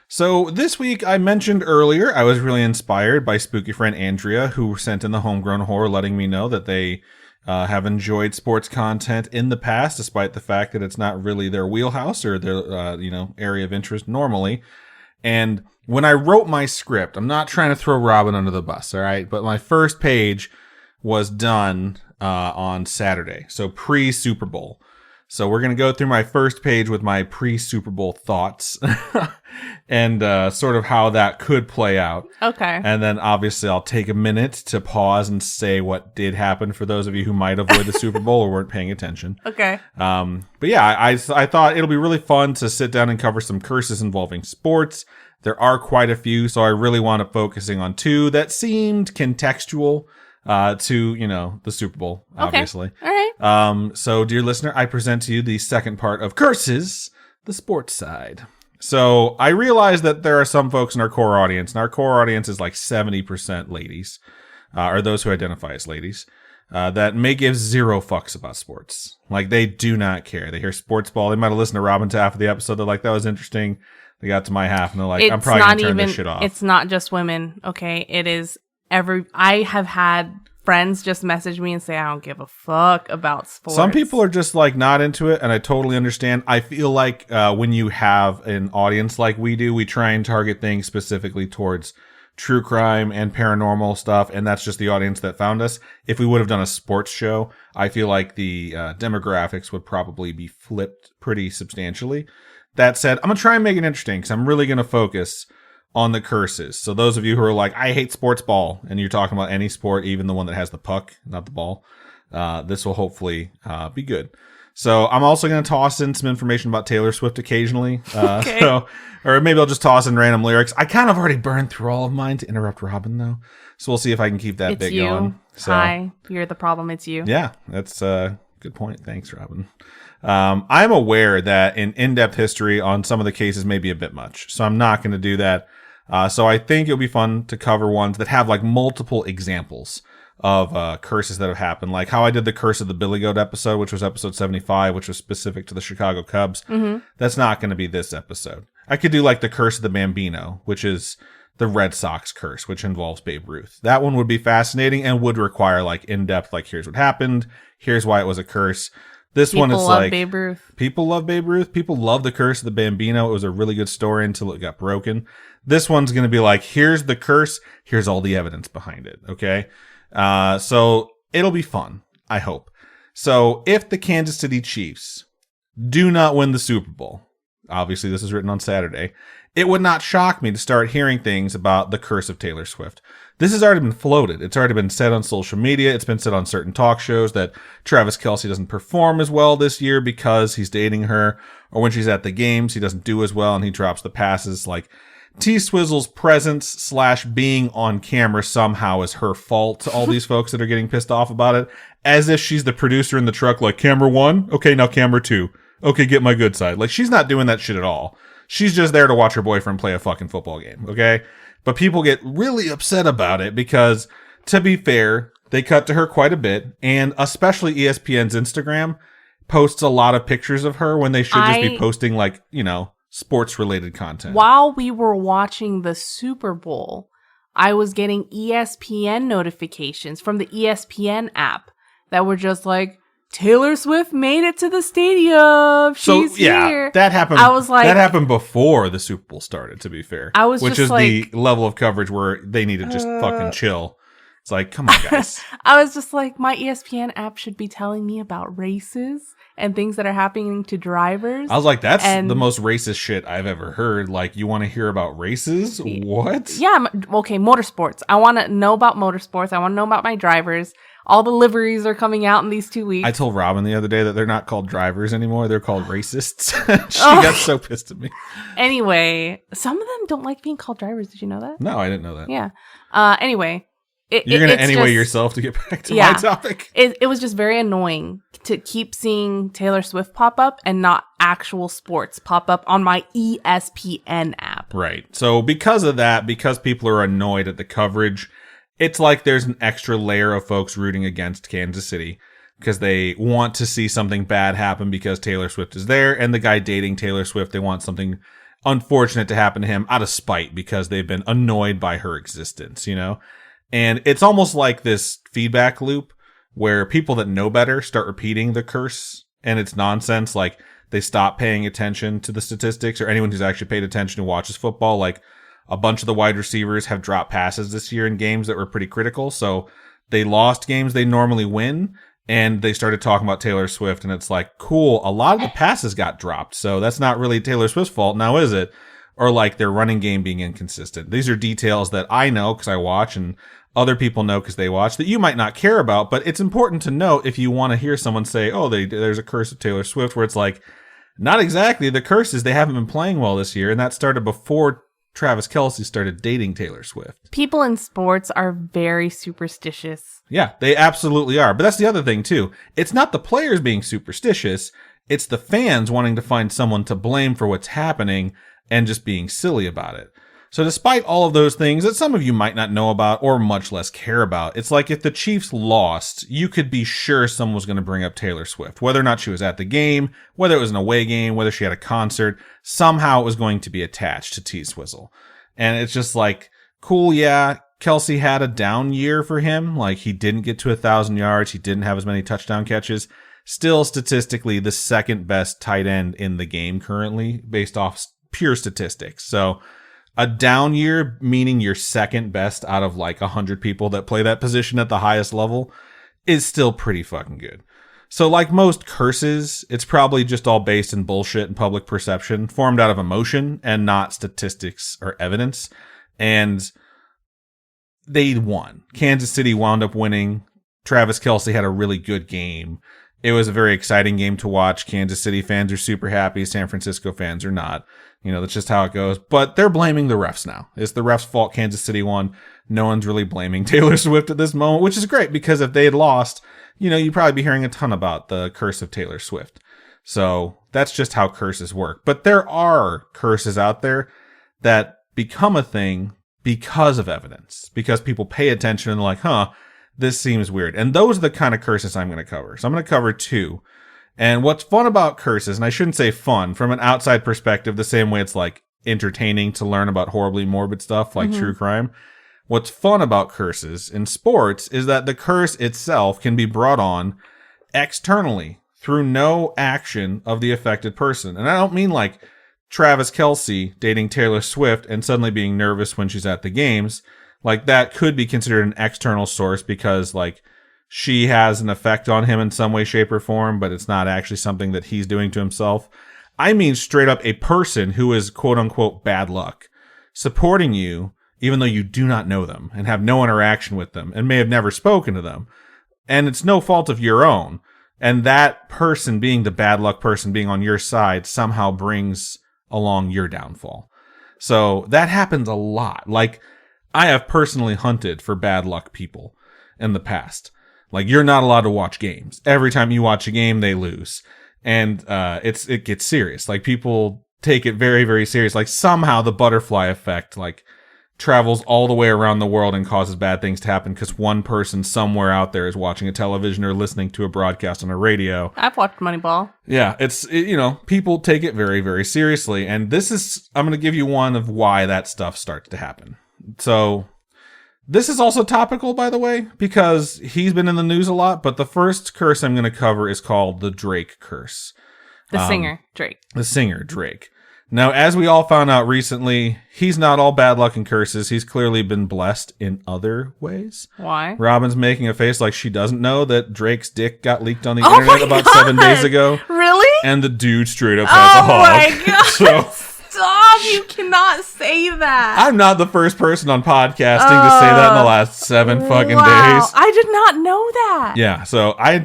So this week, I mentioned earlier, I was really inspired by spooky friend Andrea, who sent in the Homegrown Horror letting me know that they have enjoyed sports content in the past, despite the fact that it's not really their wheelhouse or their area of interest normally. And when I wrote my script, I'm not trying to throw Robin under the bus, all right? But my first page was done on Saturday, so pre-Super Bowl. So we're going to go through my first page with my pre-Super Bowl thoughts and sort of how that could play out.
Okay.
And then obviously I'll take a minute to pause and say what did happen for those of you who might avoid the Super Bowl or weren't paying attention.
Okay.
But yeah, I thought it'll be really fun to sit down and cover some curses involving sports. There are quite a few, so I really wound up focusing on 2 that seemed contextual to, the Super Bowl, obviously.
Okay. All right.
So, dear listener, I present to you the second part of Curses, the sports side. So, I realize that there are some folks in our core audience, and our core audience is like 70% ladies, or those who identify as ladies, that may give 0 fucks about sports. Like, they do not care. They hear sports ball. They might have listened to Robin's half of the episode. They're like, that was interesting. They got to my half, and they're like, I'm probably going to turn this shit off.
It's not just women, okay? It is I have had friends just message me and say, I don't give a fuck about sports.
Some people are just like not into it, and I totally understand. I feel like when you have an audience like we do, we try and target things specifically towards true crime and paranormal stuff, and that's just the audience that found us. If we would have done a sports show, I feel like the demographics would probably be flipped pretty substantially. That said, I'm going to try and make it interesting because I'm really going to focus on the curses. So those of you who are like, I hate sports ball, and you're talking about any sport, even the one that has the puck, not the ball, this will hopefully be good. So I'm also going to toss in some information about Taylor Swift occasionally.
Okay.
Or maybe I'll just toss in random lyrics. I kind of already burned through all of mine to interrupt Robin, though. So we'll see if I can keep that bit going. So,
hi, you're the problem. It's you.
Yeah, that's a good point. Thanks, Robin. I'm aware that an in-depth history on some of the cases may be a bit much, so I'm not going to do that. So I think it'll be fun to cover ones that have like multiple examples of curses that have happened, like how I did the Curse of the Billy Goat episode, which was episode 75, which was specific to the Chicago Cubs. Mm-hmm. That's not going to be this episode. I could do like the Curse of the Bambino, which is the Red Sox curse, which involves Babe Ruth. That one would be fascinating and would require like in-depth, like here's what happened, here's why it was a curse. This one is like
Babe Ruth.
People love Babe Ruth. People love the Curse of the Bambino. It was a really good story until it got broken. This one's going to be like, here's the curse, here's all the evidence behind it. Okay. So it'll be fun, I hope. So if the Kansas City Chiefs do not win the Super Bowl, obviously this is written on Saturday, it would not shock me to start hearing things about the curse of Taylor Swift. This has already been floated. It's already been said on social media. It's been said on certain talk shows that Travis Kelce doesn't perform as well this year because he's dating her, or when she's at the games, he doesn't do as well and he drops the passes. Like, T-Swizzle's presence / being on camera somehow is her fault to all these folks that are getting pissed off about it, as if she's the producer in the truck, like, camera 1? Okay, now camera 2. Okay, get my good side. Like, she's not doing that shit at all. She's just there to watch her boyfriend play a fucking football game, okay? But people get really upset about it because, to be fair, they cut to her quite a bit, and especially ESPN's Instagram posts a lot of pictures of her when they should just be posting, like, you know, sports-related content.
While we were watching the Super Bowl, I was getting ESPN notifications from the ESPN app that were just like, Taylor Swift made it to the stadium. She's here.
That happened.
I was like,
that happened before the Super Bowl started, to be fair.
I was
which
just
is
like,
the level of coverage where they need to just fucking chill. It's like, come on, guys.
I was just like, my ESPN app should be telling me about races and things that are happening to drivers.
I was like, that's the most racist shit I've ever heard. Like, you want to hear about races? What?
Yeah, okay, motorsports. I want to know about motorsports. I want to know about my drivers. All the liveries are coming out in these 2 weeks.
I told Robin the other day that they're not called drivers anymore. They're called racists. She got so pissed at me.
Anyway, some of them don't like being called drivers. Did you know that?
No, I didn't know that.
Yeah. Anyway.
You're going to anyway yourself to get back to my topic?
It was just very annoying to keep seeing Taylor Swift pop up and not actual sports pop up on my ESPN app.
Right. So because of that, because people are annoyed at the coverage, it's like there's an extra layer of folks rooting against Kansas City because they want to see something bad happen because Taylor Swift is there, and the guy dating Taylor Swift, they want something unfortunate to happen to him out of spite because they've been annoyed by her existence, you know? And it's almost like this feedback loop where people that know better start repeating the curse, and it's nonsense. Like, they stop paying attention to the statistics, or anyone who's actually paid attention and watches football. Like, a bunch of the wide receivers have dropped passes this year in games that were pretty critical. So they lost games they normally win, and they started talking about Taylor Swift, and it's like, cool, a lot of the passes got dropped. So that's not really Taylor Swift's fault now, is it? Or like their running game being inconsistent. These are details that I know because I watch, and other people know because they watch, that you might not care about, but it's important to know if you want to hear someone say, oh, there's a curse of Taylor Swift, where it's like, not exactly. The curse is they haven't been playing well this year, and that started before Travis Kelce started dating Taylor Swift.
People in sports are very superstitious.
Yeah, they absolutely are. But that's the other thing, too. It's not the players being superstitious. It's the fans wanting to find someone to blame for what's happening and just being silly about it. So despite all of those things that some of you might not know about or much less care about, it's like if the Chiefs lost, you could be sure someone was going to bring up Taylor Swift. Whether or not she was at the game, whether it was an away game, whether she had a concert, somehow it was going to be attached to T-Swizzle. And it's just like, cool, yeah, Kelce had a down year for him. Like, he didn't get to 1,000 yards. He didn't have as many touchdown catches. Still statistically the second best tight end in the game currently based off pure statistics. So A down year, meaning you're second best out of like 100 people that play that position at the highest level, is still pretty fucking good. So like most curses, it's probably just all based in bullshit and public perception, formed out of emotion and not statistics or evidence. And they won. Kansas City wound up winning. Travis Kelce had a really good game. It was a very exciting game to watch. Kansas City fans are super happy. San Francisco fans are not. That's just how it goes. But they're blaming the refs now. It's the refs' fault Kansas City won. No one's really blaming Taylor Swift at this moment, which is great because if they had lost, you'd probably be hearing a ton about the curse of Taylor Swift. So that's just how curses work. But there are curses out there that become a thing because of evidence, because people pay attention and like, this seems weird. And those are the kind of curses I'm going to cover. So I'm going to cover 2. And what's fun about curses, and I shouldn't say fun, from an outside perspective, the same way it's like entertaining to learn about horribly morbid stuff like true crime. What's fun about curses in sports is that the curse itself can be brought on externally through no action of the affected person. And I don't mean like Travis Kelce dating Taylor Swift and suddenly being nervous when she's at the games. Like that could be considered an external source because like she has an effect on him in some way, shape, or form, but it's not actually something that he's doing to himself. I mean straight up a person who is quote unquote bad luck supporting you even though you do not know them and have no interaction with them and may have never spoken to them. And it's no fault of your own. And that person being the bad luck person being on your side somehow brings along your downfall. So that happens a lot. Like I have personally hunted for bad luck people in the past. Like you're not allowed to watch games. Every time you watch a game, they lose. And it gets serious. Like people take it very, very serious. Like somehow the butterfly effect like travels all the way around the world and causes bad things to happen because one person somewhere out there is watching a television or listening to a broadcast on a radio.
I've watched Moneyball.
Yeah, people take it very, very seriously. And I'm going to give you one of why that stuff starts to happen. So this is also topical, by the way, because he's been in the news a lot. But the first curse I'm going to cover is called the Drake curse.
The singer, Drake.
The singer, Drake. Now, as we all found out recently, he's not all bad luck and curses. He's clearly been blessed in other ways.
Why?
Robin's making a face like she doesn't know that Drake's dick got leaked on the internet about 7 days ago.
Really?
And the dude straight up has a hog.
Oh my god.
So,
stop! You cannot say that.
I'm not the first person on podcasting to say that in the last 7 fucking days.
I did not know that.
Yeah, so I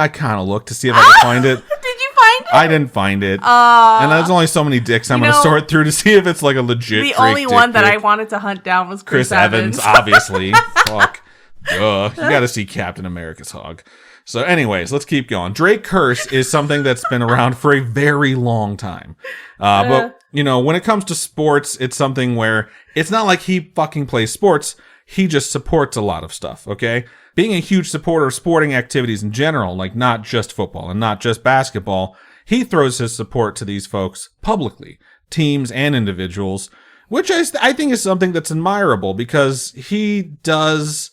kind of looked to see if I could find it.
Did you find it?
I didn't find it. And there's only so many dicks I'm going to sort through to see if it's like a legit
The
Drake
only one
dick
that
pic.
I wanted to hunt down was
Chris Evans, obviously. Fuck. Duh. You got to see Captain America's hog. So anyways, let's keep going. Drake curse is something that's been around for a very long time. But, when it comes to sports, it's something where it's not like he fucking plays sports. He just supports a lot of stuff, okay? Being a huge supporter of sporting activities in general, like not just football and not just basketball, he throws his support to these folks publicly, teams and individuals, which I think is something that's admirable because he does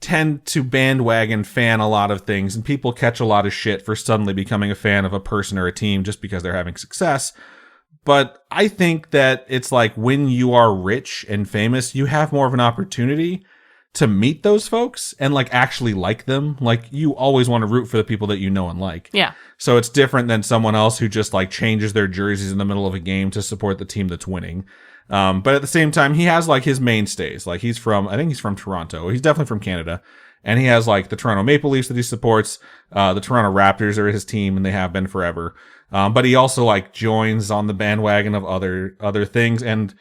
tend to bandwagon fan a lot of things, and people catch a lot of shit for suddenly becoming a fan of a person or a team just because they're having success. But I think that it's like when you are rich and famous, you have more of an opportunity to meet those folks and like actually like them. Like you always want to root for the people that you know and like.
Yeah.
So it's different than someone else who just like changes their jerseys in the middle of a game to support the team that's winning. But at the same time, he has like his mainstays. Like I think he's from Toronto. He's definitely from Canada. And he has like the Toronto Maple Leafs that he supports. The Toronto Raptors are his team and they have been forever. But he also like joins on the bandwagon of other things. And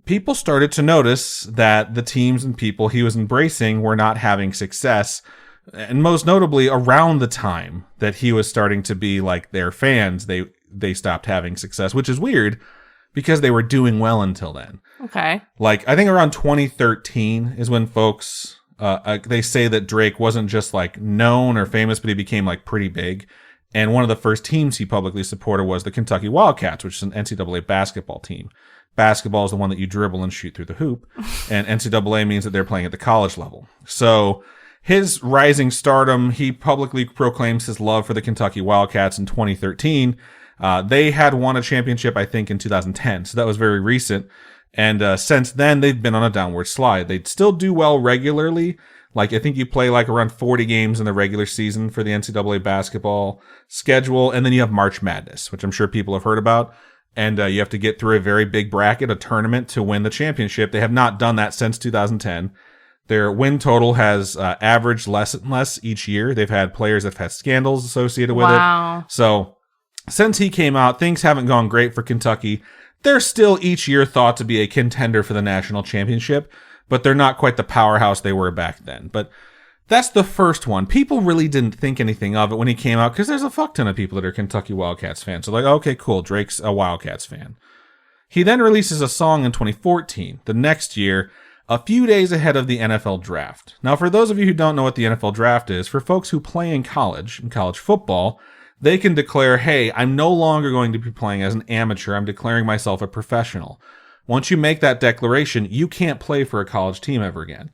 people started to notice that the teams and people he was embracing were not having success. And most notably around the time that he was starting to be like their fans, they stopped having success, which is weird because they were doing well until then.
Okay.
Like I think around 2013 is when folks, they say that Drake wasn't just like known or famous, but he became like pretty big. And one of the first teams he publicly supported was the Kentucky Wildcats, which is an NCAA basketball team. Basketball is the one that you dribble and shoot through the hoop. And NCAA means that they're playing at the college level. So his rising stardom, he publicly proclaims his love for the Kentucky Wildcats in 2013. They had won a championship, I think, in 2010. So that was very recent. And since then, they've been on a downward slide. They still do well regularly. Like, I think you play like around 40 games in the regular season for the NCAA basketball schedule. And then you have March Madness, which I'm sure people have heard about. And you have to get through a very big bracket, a tournament, to win the championship. They have not done that since 2010. Their win total has averaged less and less each year. They've had players that have had scandals associated with it. So since he came out, things haven't gone great for Kentucky. They're still each year thought to be a contender for the national championship, but they're not quite the powerhouse they were back then. But that's the first one. People really didn't think anything of it when he came out because there's a fuck ton of people that are Kentucky Wildcats fans. So like, okay, cool, Drake's a Wildcats fan. He then releases a song in 2014, the next year, a few days ahead of the NFL draft. Now, for those of you who don't know what the NFL draft is, for folks who play in college football, they can declare, hey, I'm no longer going to be playing as an amateur. I'm declaring myself a professional. Once you make that declaration, you can't play for a college team ever again.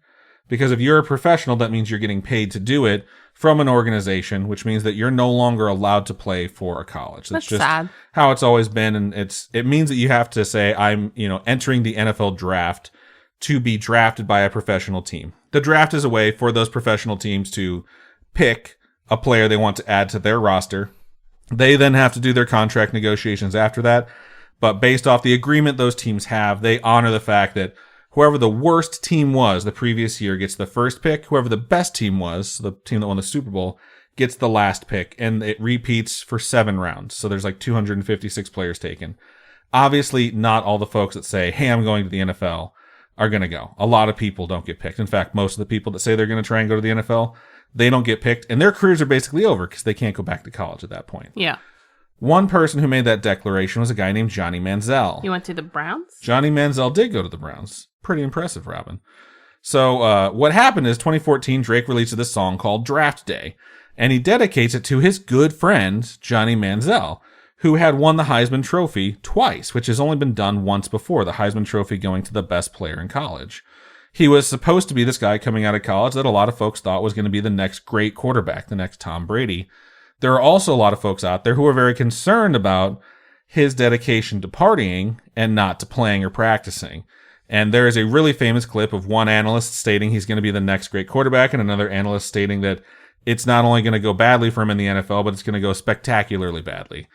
Because if you're a professional, that means you're getting paid to do it from an organization, which means that you're no longer allowed to play for a college.
That's
just
sad.
How it's always been. And it means that you have to say, I'm, entering the NFL draft to be drafted by a professional team. The draft is a way for those professional teams to pick a player they want to add to their roster. They then have to do their contract negotiations after that. But based off the agreement those teams have, they honor the fact that whoever the worst team was the previous year gets the first pick. Whoever the best team was, the team that won the Super Bowl, gets the last pick. And it repeats for 7 rounds. So there's like 256 players taken. Obviously, not all the folks that say, hey, I'm going to the NFL are going to go. A lot of people don't get picked. In fact, most of the people that say they're going to try and go to the NFL, they don't get picked. And their careers are basically over because they can't go back to college at that point.
Yeah.
One person who made that declaration was a guy named Johnny Manziel.
He went to the Browns?
Johnny Manziel did go to the Browns. Pretty impressive, Robin. So what happened is 2014, Drake released this song called Draft Day, and he dedicates it to his good friend, Johnny Manziel, who had won the Heisman Trophy twice, which has only been done once before, the Heisman Trophy going to the best player in college. He was supposed to be this guy coming out of college that a lot of folks thought was going to be the next great quarterback, the next Tom Brady. There are also a lot of folks out there who are very concerned about his dedication to partying and not to playing or practicing. And there is a really famous clip of one analyst stating he's going to be the next great quarterback and another analyst stating that it's not only going to go badly for him in the NFL, but it's going to go spectacularly badly.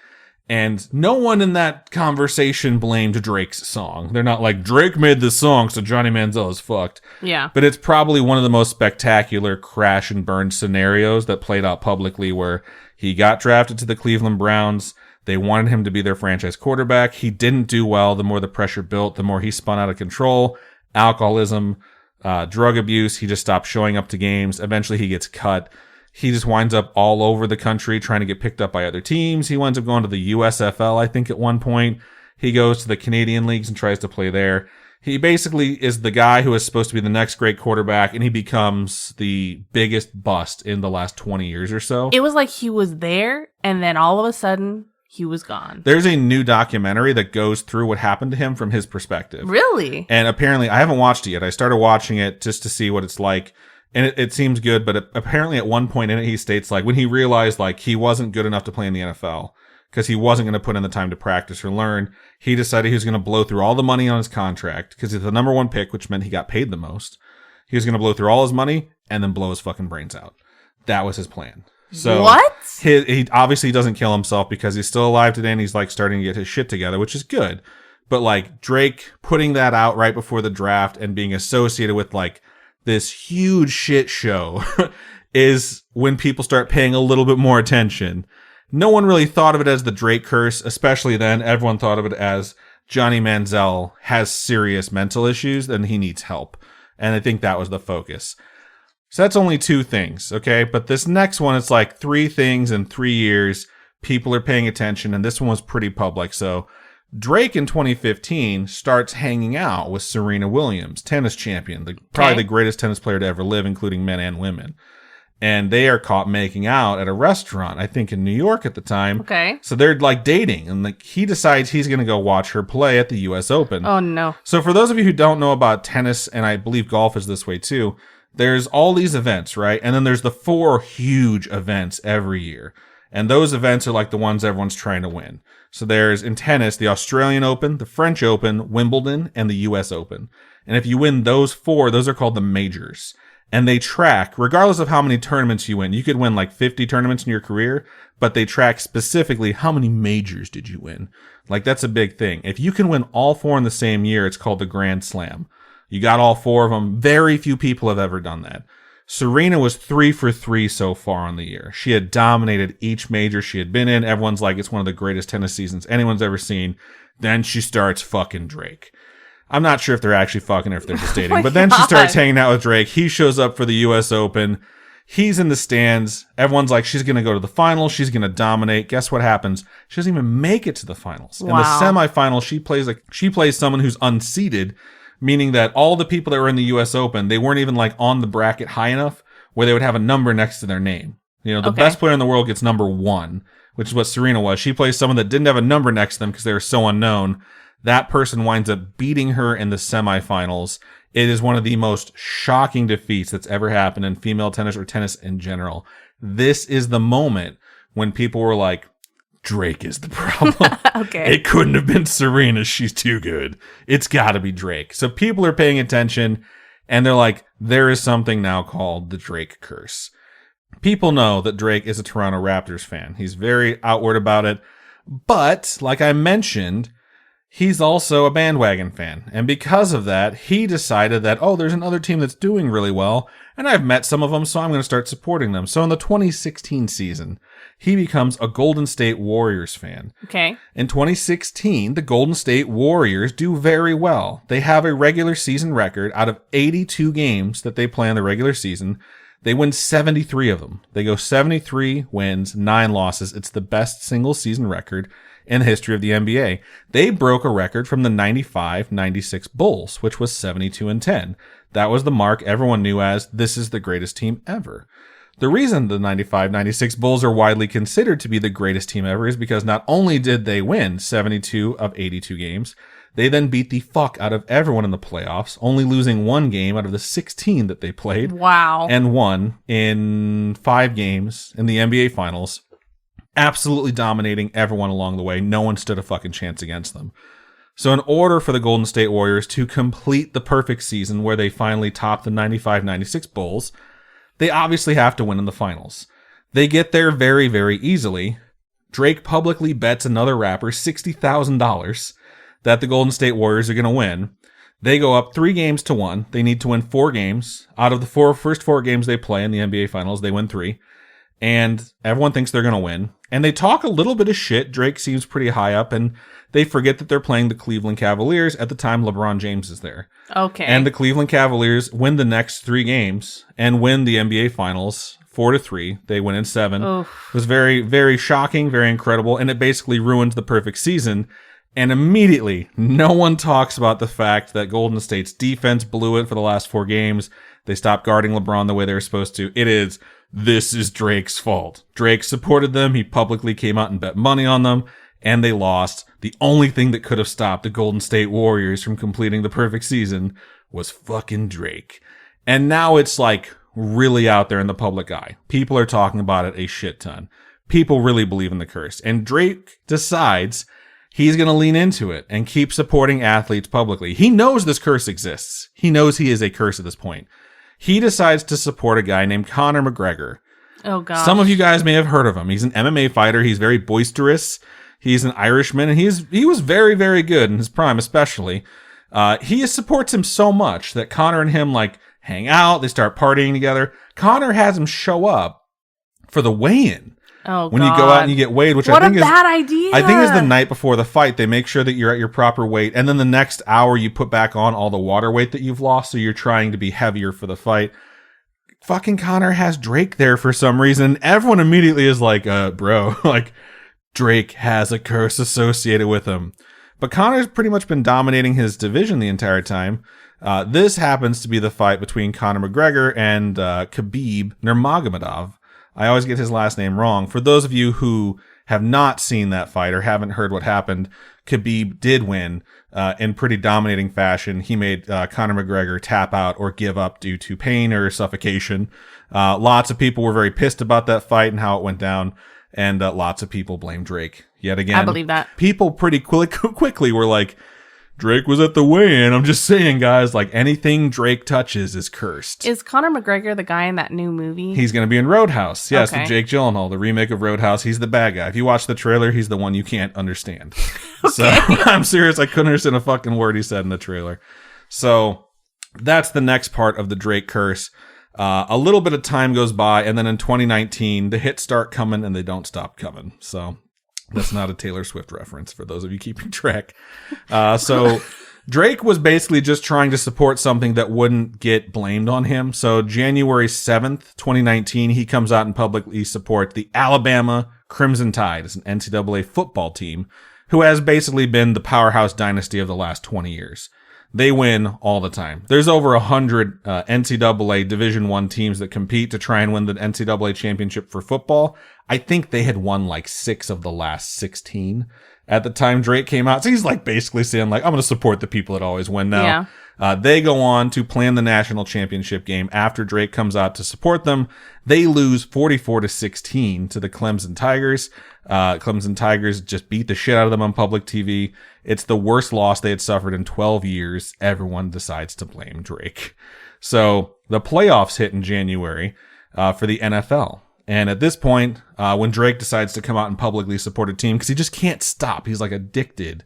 And no one in that conversation blamed Drake's song. They're not like, Drake made this song, so Johnny Manziel is fucked.
Yeah.
But it's probably one of the most spectacular crash and burn scenarios that played out publicly, where he got drafted to the Cleveland Browns. They wanted him to be their franchise quarterback. He didn't do well. The more the pressure built, the more he spun out of control. Alcoholism, drug abuse. He just stopped showing up to games. Eventually he gets cut. He just winds up all over the country trying to get picked up by other teams. He winds up going to the USFL, I think, at one point. He goes to the Canadian leagues and tries to play there. He basically is the guy who is supposed to be the next great quarterback, and he becomes the biggest bust in the last 20 years or so.
It was like he was there, and then all of a sudden, he was gone.
There's a new documentary that goes through what happened to him from his perspective.
Really?
And apparently, I haven't watched it yet. I started watching it just to see what it's like. And it seems good, but apparently at one point in it, he states like when he realized like he wasn't good enough to play in the NFL because he wasn't going to put in the time to practice or learn, he decided he was going to blow through all the money on his contract because he's the number 1 pick, which meant he got paid the most. He was going to blow through all his money and then blow his fucking brains out. That was his plan. So
what?
He obviously doesn't kill himself because he's still alive today and he's like starting to get his shit together, which is good. But like Drake putting that out right before the draft and being associated with like this huge shit show is when people start paying a little bit more attention. No one really thought of it as the Drake curse, especially then. Everyone thought of it as Johnny Manziel has serious mental issues and he needs help. And I think that was the focus. So that's only 2 things, okay? But this next one, it's like 3 things in 3 years. People are paying attention, and this one was pretty public. So Drake in 2015 starts hanging out with Serena Williams, tennis champion, probably the greatest tennis player to ever live, including men and women. And they are caught making out at a restaurant, I think in New York at the time.
Okay.
So they're like dating, and like he decides he's going to go watch her play at the US Open.
Oh no.
So for those of you who don't know about tennis, and I believe golf is this way too, there's all these events, right? And then there's the 4 huge events every year. And those events are like the ones everyone's trying to win. So there's, in tennis, the Australian Open, the French Open, Wimbledon, and the US Open. And if you win those 4, those are called the majors. And they track, regardless of how many tournaments you win, you could win like 50 tournaments in your career, but they track specifically how many majors did you win. Like, that's a big thing. If you can win all 4 in the same year, it's called the Grand Slam. You got all 4 of them. Very few people have ever done that. Serena was 3 for 3 so far on the year. She had dominated each major she had been in. Everyone's like, it's one of the greatest tennis seasons anyone's ever seen. Then she starts fucking Drake. I'm not sure if they're actually fucking or if they're just dating. But then she starts hanging out with Drake. He shows up for the US Open. He's in the stands. Everyone's like, she's going to go to the finals. She's going to dominate. Guess what happens? She doesn't even make it to the finals.
Wow.
In the semifinals, she plays someone who's unseeded, meaning that all the people that were in the US Open, they weren't even like on the bracket high enough where they would have a number next to their name. You know, the best player in the world gets number 1, which is what Serena was. She plays someone that didn't have a number next to them because they were so unknown. That person winds up beating her in the semifinals. It is one of the most shocking defeats that's ever happened in female tennis or tennis in general. This is the moment when people were like, Drake is the problem.
Okay.
It couldn't have been Serena. She's too good. It's got to be Drake. So people are paying attention, and they're like, there is something now called the Drake curse. People know that Drake is a Toronto Raptors fan. He's very outward about it. But, like I mentioned, he's also a bandwagon fan. And because of that, he decided that, oh, there's another team that's doing really well, and I've met some of them, so I'm going to start supporting them. So in the 2016 season, he becomes a Golden State Warriors fan.
Okay.
In 2016, the Golden State Warriors do very well. They have a regular season record. Out of 82 games that they play in the regular season, they win 73 of them. They go 73 wins, 9 losses. It's the best single season record in the history of the NBA. They broke a record from the 95-96 Bulls, which was 72-10. That was the mark everyone knew as, this is the greatest team ever. The reason the 95-96 Bulls are widely considered to be the greatest team ever is because not only did they win 72 of 82 games, they then beat the fuck out of everyone in the playoffs, only losing 1 game out of the 16 that they played.
Wow.
And won in 5 games in the NBA Finals, absolutely dominating everyone along the way. No one stood a fucking chance against them. So in order for the Golden State Warriors to complete the perfect season where they finally top the 95-96 Bulls, they obviously have to win in the finals. They get there very, very easily. Drake publicly bets another rapper $60,000 that the Golden State Warriors are going to win. They go up 3-1. They need to win 4 games. Out of the first 4 games they play in the NBA Finals, they win 3. And everyone thinks they're going to win. And they talk a little bit of shit. Drake seems pretty high up, and they forget that they're playing the Cleveland Cavaliers. At the time, LeBron James is there.
Okay.
And the Cleveland Cavaliers win the next 3 games and win the NBA Finals 4-3. They win in 7.
Oof.
It was very, very shocking, very incredible, and it basically ruined the perfect season. And immediately, no one talks about the fact that Golden State's defense blew it for the last 4 games. They stopped guarding LeBron the way they were supposed to. This is Drake's fault. Drake supported them. He publicly came out and bet money on them, and they lost. The only thing that could have stopped the Golden State Warriors from completing the perfect season was fucking Drake. And now it's like really out there in the public eye. People are talking about it a shit ton. People really believe in the curse. And Drake decides he's going to lean into it and keep supporting athletes publicly. He knows this curse exists. He knows he is a curse at this point. He decides to support a guy named Conor McGregor.
Oh, God.
Some of you guys may have heard of him. He's an MMA fighter. He's very boisterous. He's an Irishman, and he was very, very good in his prime, especially. He supports him so much that Conor and him like hang out. They start partying together. Conor has him show up for the weigh-in.
Oh,
when you go out and you get weighed, which
what
I think
a bad idea.
I think is the night before the fight. They make sure that you're at your proper weight, and then the next hour you put back on all the water weight that you've lost, so you're trying to be heavier for the fight. Fucking Conor has Drake there for some reason. Everyone immediately is like, bro, like Drake has a curse associated with him. But Conor's pretty much been dominating his division the entire time. This happens to be the fight between Conor McGregor and Khabib Nurmagomedov. I always get his last name wrong. For those of you who have not seen that fight or haven't heard what happened, Khabib did win in pretty dominating fashion. He made Conor McGregor tap out or give up due to pain or suffocation. Lots of people were very pissed about that fight and how it went down. And lots of people blame Drake. Yet again,
I believe that.
People pretty quickly were like, Drake was at the weigh-in. I'm just saying, guys, like anything Drake touches is cursed.
Is Conor McGregor the guy in that new movie?
He's going to be in Roadhouse. Yes,
Okay.
with Jake Gyllenhaal, the remake of Roadhouse. He's the bad guy. If you watch the trailer, he's the one you can't understand. So I'm serious. I couldn't understand a fucking word he said in the trailer. So that's the next part of the Drake curse. A little bit of time goes by, and then in 2019, the hits start coming, and they don't stop coming. So that's not a Taylor Swift reference for those of you keeping track. So Drake was basically just trying to support something that wouldn't get blamed on him. So January 7th, 2019, he comes out and publicly supports the Alabama Crimson Tide as an NCAA football team who has basically been the powerhouse dynasty of the last 20 years. They win all the time. There's over 100 NCAA Division I teams that compete to try and win the NCAA championship for football. I think they had won like 6 of the last 16 at the time Drake came out. So he's like basically saying like, I'm going to support the people that always win now.
Yeah.
They go on to plan the national championship game after Drake comes out to support them. They lose 44-16 to the Clemson Tigers. Clemson Tigers just beat the shit out of them on public TV. It's the worst loss they had suffered in 12 years. Everyone decides to blame Drake. So the playoffs hit in January for the NFL. And at this point, when Drake decides to come out and publicly support a team, because he just can't stop, he's like addicted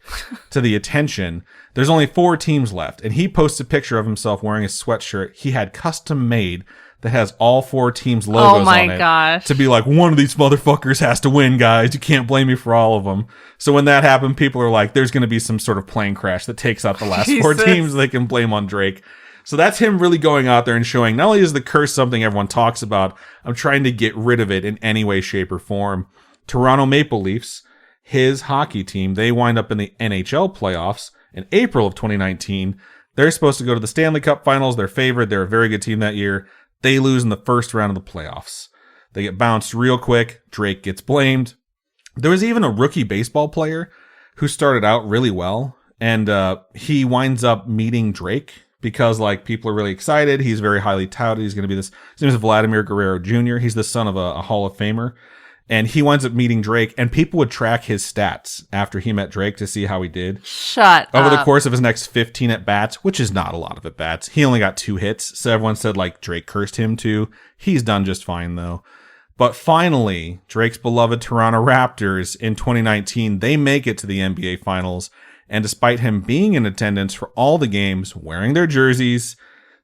to the attention, there's only 4 teams left. And he posts a picture of himself wearing a sweatshirt he had custom made that has all 4 teams' logos on it.
Gosh.
To be like, one of these motherfuckers has to win, guys. You can't blame me for all of them. So when that happened, people are like, there's going to be some sort of plane crash that takes out the last 4 teams they can blame on Drake. So that's him really going out there and showing not only is the curse something everyone talks about, I'm trying to get rid of it in any way, shape, or form. Toronto Maple Leafs, his hockey team, they wind up in the NHL playoffs in April of 2019. They're supposed to go to the Stanley Cup Finals. They're favored. They're a very good team that year. They lose in the first round of the playoffs. They get bounced real quick. Drake gets blamed. There was even a rookie baseball player who started out really well, and he winds up meeting Drake because like people are really excited. He's very highly touted. He's going to be this. His name is Vladimir Guerrero Jr. He's the son of a Hall of Famer. And he winds up meeting Drake, and people would track his stats after he met Drake to see how he did.
Shut
Over
up.
the course of his next 15 at-bats, which is not a lot of at-bats. He only got 2 hits, so everyone said, like, Drake cursed him too. He's done just fine, though. But finally, Drake's beloved Toronto Raptors in 2019, they make it to the NBA Finals, and despite him being in attendance for all the games, wearing their jerseys,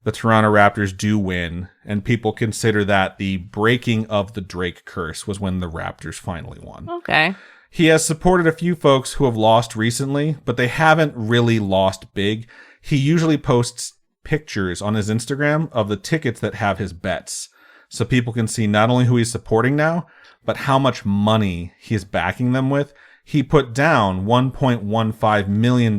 the Toronto Raptors do win, and people consider that the breaking of the Drake curse was when the Raptors finally won.
Okay.
He has supported a few folks who have lost recently, but they haven't really lost big. He usually posts pictures on his Instagram of the tickets that have his bets, so people can see not only who he's supporting now, but how much money he is backing them with. He put down $1.15 million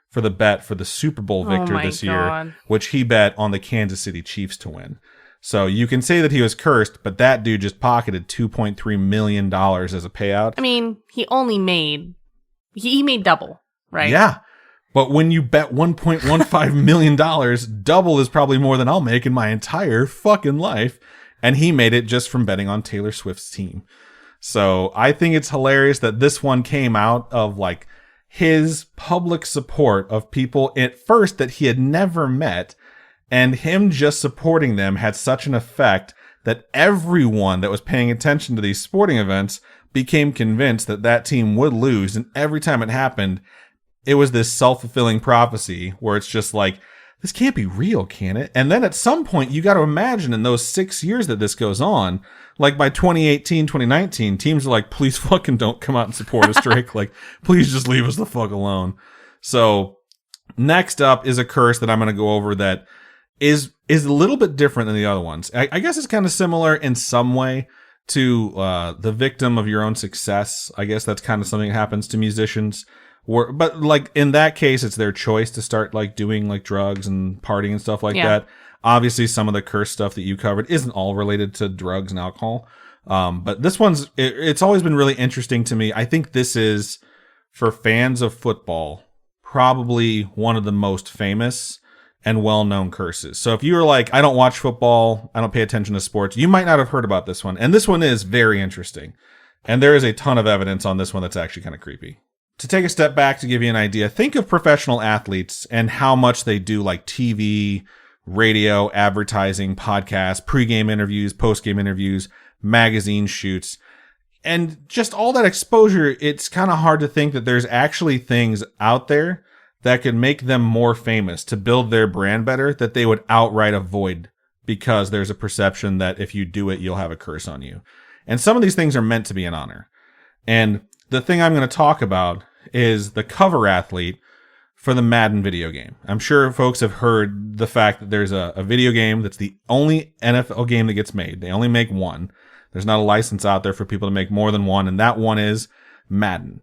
for the bet for the Super Bowl victor this year, which he bet on the Kansas City Chiefs to win. So you can say that he was cursed, but that dude just pocketed $2.3 million as a payout.
I mean, he made double, right?
Yeah. But when you bet $1.15 million, double is probably more than I'll make in my entire fucking life. And he made it just from betting on Taylor Swift's team. So I think it's hilarious that this one came out of like his public support of people at first that he had never met, and him just supporting them had such an effect that everyone that was paying attention to these sporting events became convinced that that team would lose. And every time it happened, it was this self-fulfilling prophecy where it's just like, this can't be real, can it? And then at some point, you got to imagine in those 6 years that this goes on, like by 2018, 2019, teams are like, please fucking don't come out and support us, Drake. Like, please just leave us the fuck alone. So next up is a curse that I'm going to go over that is a little bit different than the other ones. I guess it's kind of similar in some way to the victim of your own success. I guess that's kind of something that happens to musicians. But like in that case, it's their choice to start like doing like drugs and partying and stuff like that. Obviously, some of the curse stuff that you covered isn't all related to drugs and alcohol. But this one's, it's always been really interesting to me. I think this is, for fans of football, probably one of the most famous and well-known curses. So if you were like, I don't watch football, I don't pay attention to sports, you might not have heard about this one. And this one is very interesting. And there is a ton of evidence on this one that's actually kind of creepy. To take a step back to give you an idea, think of professional athletes and how much they do like TV, radio, advertising, podcasts, pregame interviews, postgame interviews, magazine shoots, and just all that exposure. It's kind of hard to think that there's actually things out there that could make them more famous to build their brand better that they would outright avoid because there's a perception that if you do it, you'll have a curse on you. And some of these things are meant to be an honor. And the thing I'm going to talk about is the cover athlete for the Madden video game. I'm sure folks have heard the fact that there's a video game that's the only NFL game that gets made. They only make one. There's not a license out there for people to make more than one, and that one is Madden.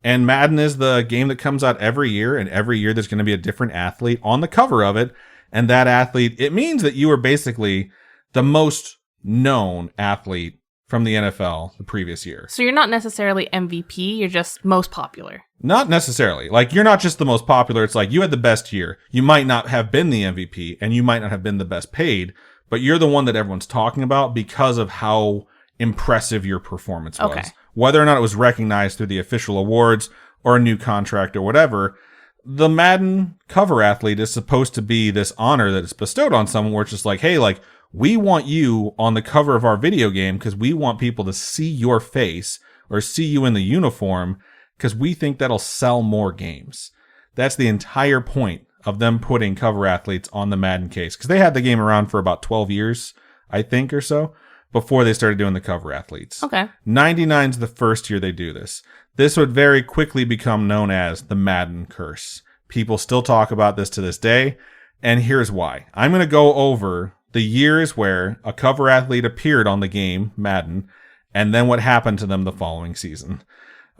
And Madden is the game that comes out every year, and every year there's going to be a different athlete on the cover of it. And that athlete, it means that you are basically the most known athlete from the NFL the previous year.
So you're not necessarily MVP, you're just most popular.
Not necessarily. Like, you're not just the most popular. It's like you had the best year. You might not have been the MVP, and you might not have been the best paid, but you're the one that everyone's talking about because of how impressive your performance was.
Okay.
Whether or not it was recognized through the official awards or a new contract or whatever, the Madden cover athlete is supposed to be this honor that is bestowed on someone where it's just like, hey, like, we want you on the cover of our video game because we want people to see your face or see you in the uniform because we think that'll sell more games. That's the entire point of them putting cover athletes on the Madden case, because they had the game around for about 12 years, I think, or so, before they started doing the cover athletes.
Okay.
99's the first year they do this. This would very quickly become known as the Madden curse. People still talk about this to this day, and here's why. I'm going to go over the years where a cover athlete appeared on the game, Madden, and then what happened to them the following season.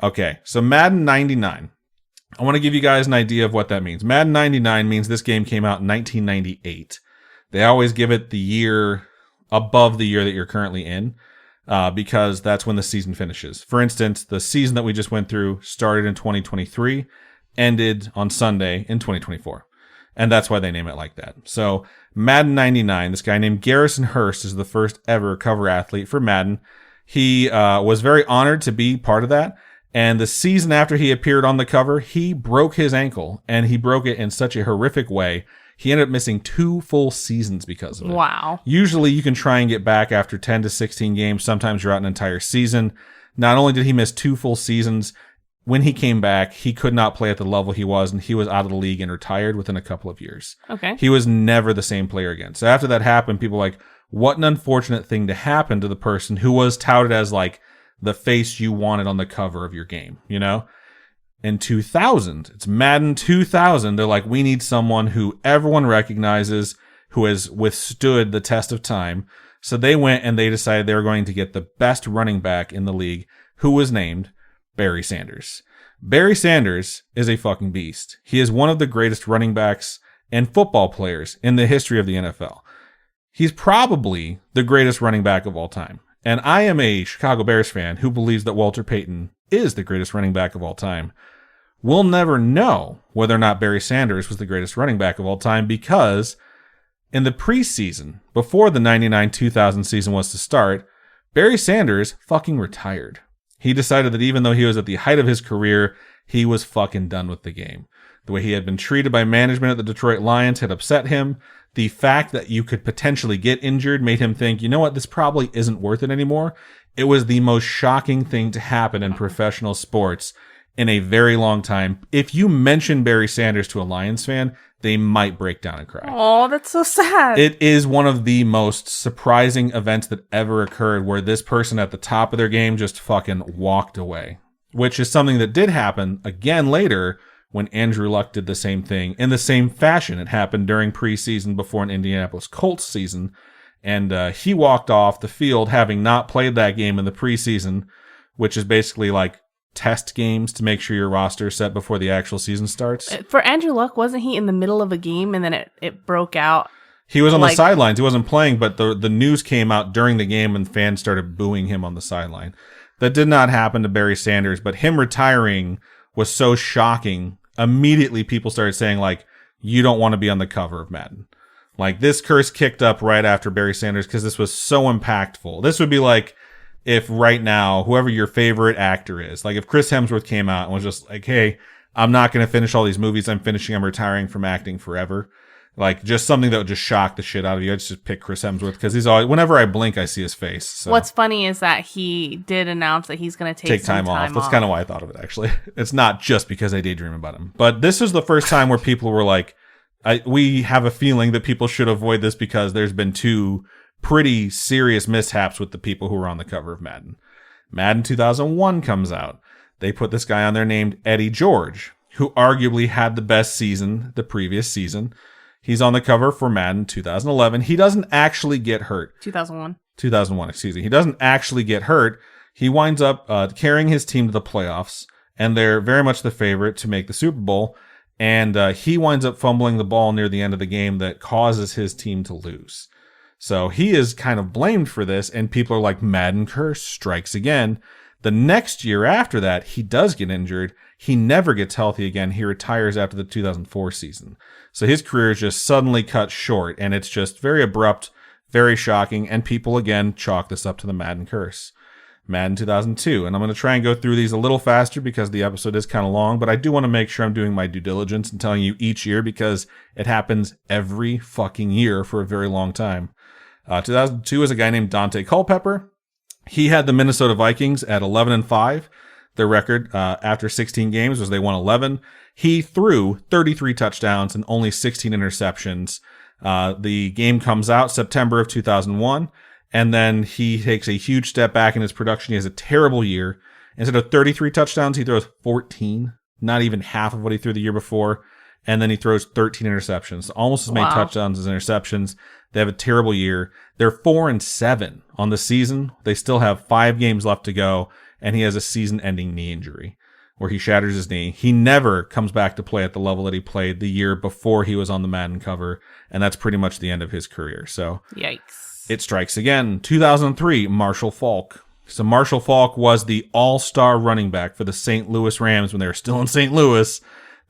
Okay, so Madden 99. I want to give you guys an idea of what that means. Madden 99 means this game came out in 1998. They always give it the year above the year that you're currently in, because that's when the season finishes. For instance, the season that we just went through started in 2023, ended on Sunday in 2024. And that's why they name it like that. So Madden 99, this guy named Garrison Hurst is the first ever cover athlete for Madden. He was very honored to be part of that. And the season after he appeared on the cover, he broke his ankle, and he broke it in such a horrific way. He ended up missing 2 full seasons because of it.
Wow.
Usually you can try and get back after 10 to 16 games. Sometimes you're out an entire season. Not only did he miss 2 full seasons, when he came back, he could not play at the level he was, and he was out of the league and retired within a couple of years.
Okay.
He was never the same player again. So after that happened, people were like, what an unfortunate thing to happen to the person who was touted as like the face you wanted on the cover of your game, you know? In 2000, it's Madden 2000. They're like, we need someone who everyone recognizes, who has withstood the test of time. So they went and they decided they were going to get the best running back in the league, who was named Barry Sanders. Barry Sanders is a fucking beast. He is one of the greatest running backs and football players in the history of the NFL. He's probably the greatest running back of all time. And I am a Chicago Bears fan who believes that Walter Payton is the greatest running back of all time. We'll never know whether or not Barry Sanders was the greatest running back of all time, because in the preseason, before the 99-2000 season was to start, Barry Sanders fucking retired. He decided that even though he was at the height of his career, he was fucking done with the game. The way he had been treated by management at the Detroit Lions had upset him. The fact that you could potentially get injured made him think, you know what, this probably isn't worth it anymore. It was the most shocking thing to happen in professional sports in a very long time. If you mention Barry Sanders to a Lions fan, they might break down and cry.
Oh, that's so sad.
It is one of the most surprising events that ever occurred, where this person at the top of their game just fucking walked away, which is something that did happen again later when Andrew Luck did the same thing in the same fashion. It happened during preseason before an Indianapolis Colts season, and he walked off the field having not played that game in the preseason, which is basically like test games to make sure your roster is set before the actual season starts.
For Andrew Luck, wasn't he in the middle of a game and then it broke out?
He was on the sidelines. He wasn't playing, but the news came out during the game and fans started booing him on the sideline. That did not happen to Barry Sanders, but him retiring was so shocking. Immediately people started saying, like, you don't want to be on the cover of Madden. Like, this curse kicked up right after Barry Sanders because this was so impactful. This would be like if right now, whoever your favorite actor is, like if Chris Hemsworth came out and was just like, hey, I'm not going to finish all these movies I'm retiring from acting forever. Like just something that would just shock the shit out of you. I'd just pick Chris Hemsworth because he's always, whenever I blink, I see his face. So.
What's funny is that he did announce that he's going to take some time off.
That's kind of why I thought of it, actually. It's not just because I daydream about him. But this is the first time where people were like, we have a feeling that people should avoid this because there's been 2 pretty serious mishaps with the people who were on the cover of Madden. Madden 2001 comes out. They put this guy on there named Eddie George, who arguably had the best season the previous season. He's on the cover for Madden 2011. He doesn't actually get hurt. 2001, excuse me. He doesn't actually get hurt. He winds up carrying his team to the playoffs, and they're very much the favorite to make the Super Bowl. And he winds up fumbling the ball near the end of the game that causes his team to lose. So he is kind of blamed for this, and people are like, Madden curse strikes again. The next year after that, he does get injured. He never gets healthy again. He retires after the 2004 season. So his career is just suddenly cut short, and it's just very abrupt, very shocking, and people again chalk this up to the Madden curse. Madden 2002, and I'm going to try and go through these a little faster because the episode is kind of long, but I do want to make sure I'm doing my due diligence and telling you each year because it happens every fucking year for a very long time. 2002 is a guy named Dante Culpepper. He had the Minnesota Vikings at 11-5. Their record after 16 games was they won 11. He threw 33 touchdowns and only 16 interceptions. The game comes out September of 2001, and then he takes a huge step back in his production. He has a terrible year. Instead of 33 touchdowns, he throws 14, not even half of what he threw the year before. And then he throws 13 interceptions, almost as many touchdowns as interceptions. They have a terrible year. They're 4-7 on the season. They still have 5 games left to go, and he has a season-ending knee injury where he shatters his knee. He never comes back to play at the level that he played the year before he was on the Madden cover, and that's pretty much the end of his career. So,
yikes.
It strikes again. 2003, Marshall Faulk. So Marshall Faulk was the all-star running back for the St. Louis Rams when they were still in St. Louis,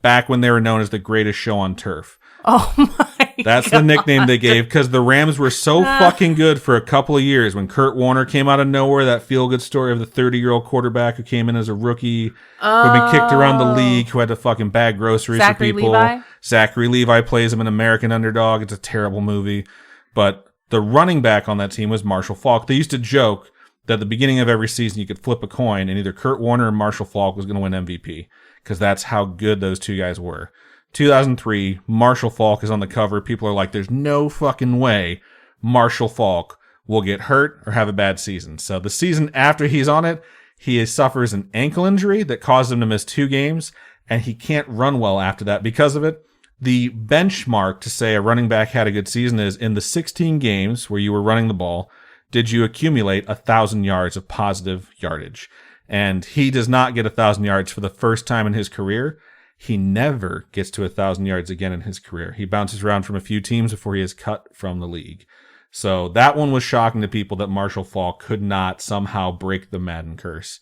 back when they were known as the greatest show on turf.
Oh my
That's
God.
the nickname they gave because the Rams were so fucking good for a couple of years. When Kurt Warner came out of nowhere, that feel-good story of the 30-year-old quarterback who came in as a rookie, who had been kicked around the league, who had to fucking bag groceries
Zachary
for people.
Levi?
Zachary Levi plays him in American Underdog. It's a terrible movie. But the running back on that team was Marshall Faulk. They used to joke that at the beginning of every season you could flip a coin and either Kurt Warner or Marshall Faulk was going to win MVP because that's how good those two guys were. 2003, Marshall Faulk is on the cover. People are like, there's no fucking way Marshall Faulk will get hurt or have a bad season. So the season after he's on it, he suffers an ankle injury that caused him to miss 2 games, and he can't run well after that because of it. The benchmark to say a running back had a good season is in the 16 games where you were running the ball, did you accumulate 1,000 yards of positive yardage? And he does not get 1,000 yards for the first time in his career. He never gets to 1,000 yards again in his career. He bounces around from a few teams before he is cut from the league. So that one was shocking to people that Marshall Faulk could not somehow break the Madden curse.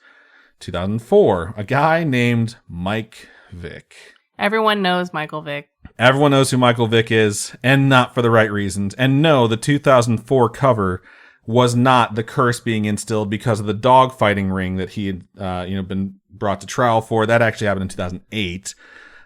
2004, a guy named Mike Vick.
Everyone knows Michael Vick.
Everyone knows who Michael Vick is, and not for the right reasons. And no, the 2004 cover was not the curse being instilled because of the dogfighting ring that he had been brought to trial for. That actually happened in 2008.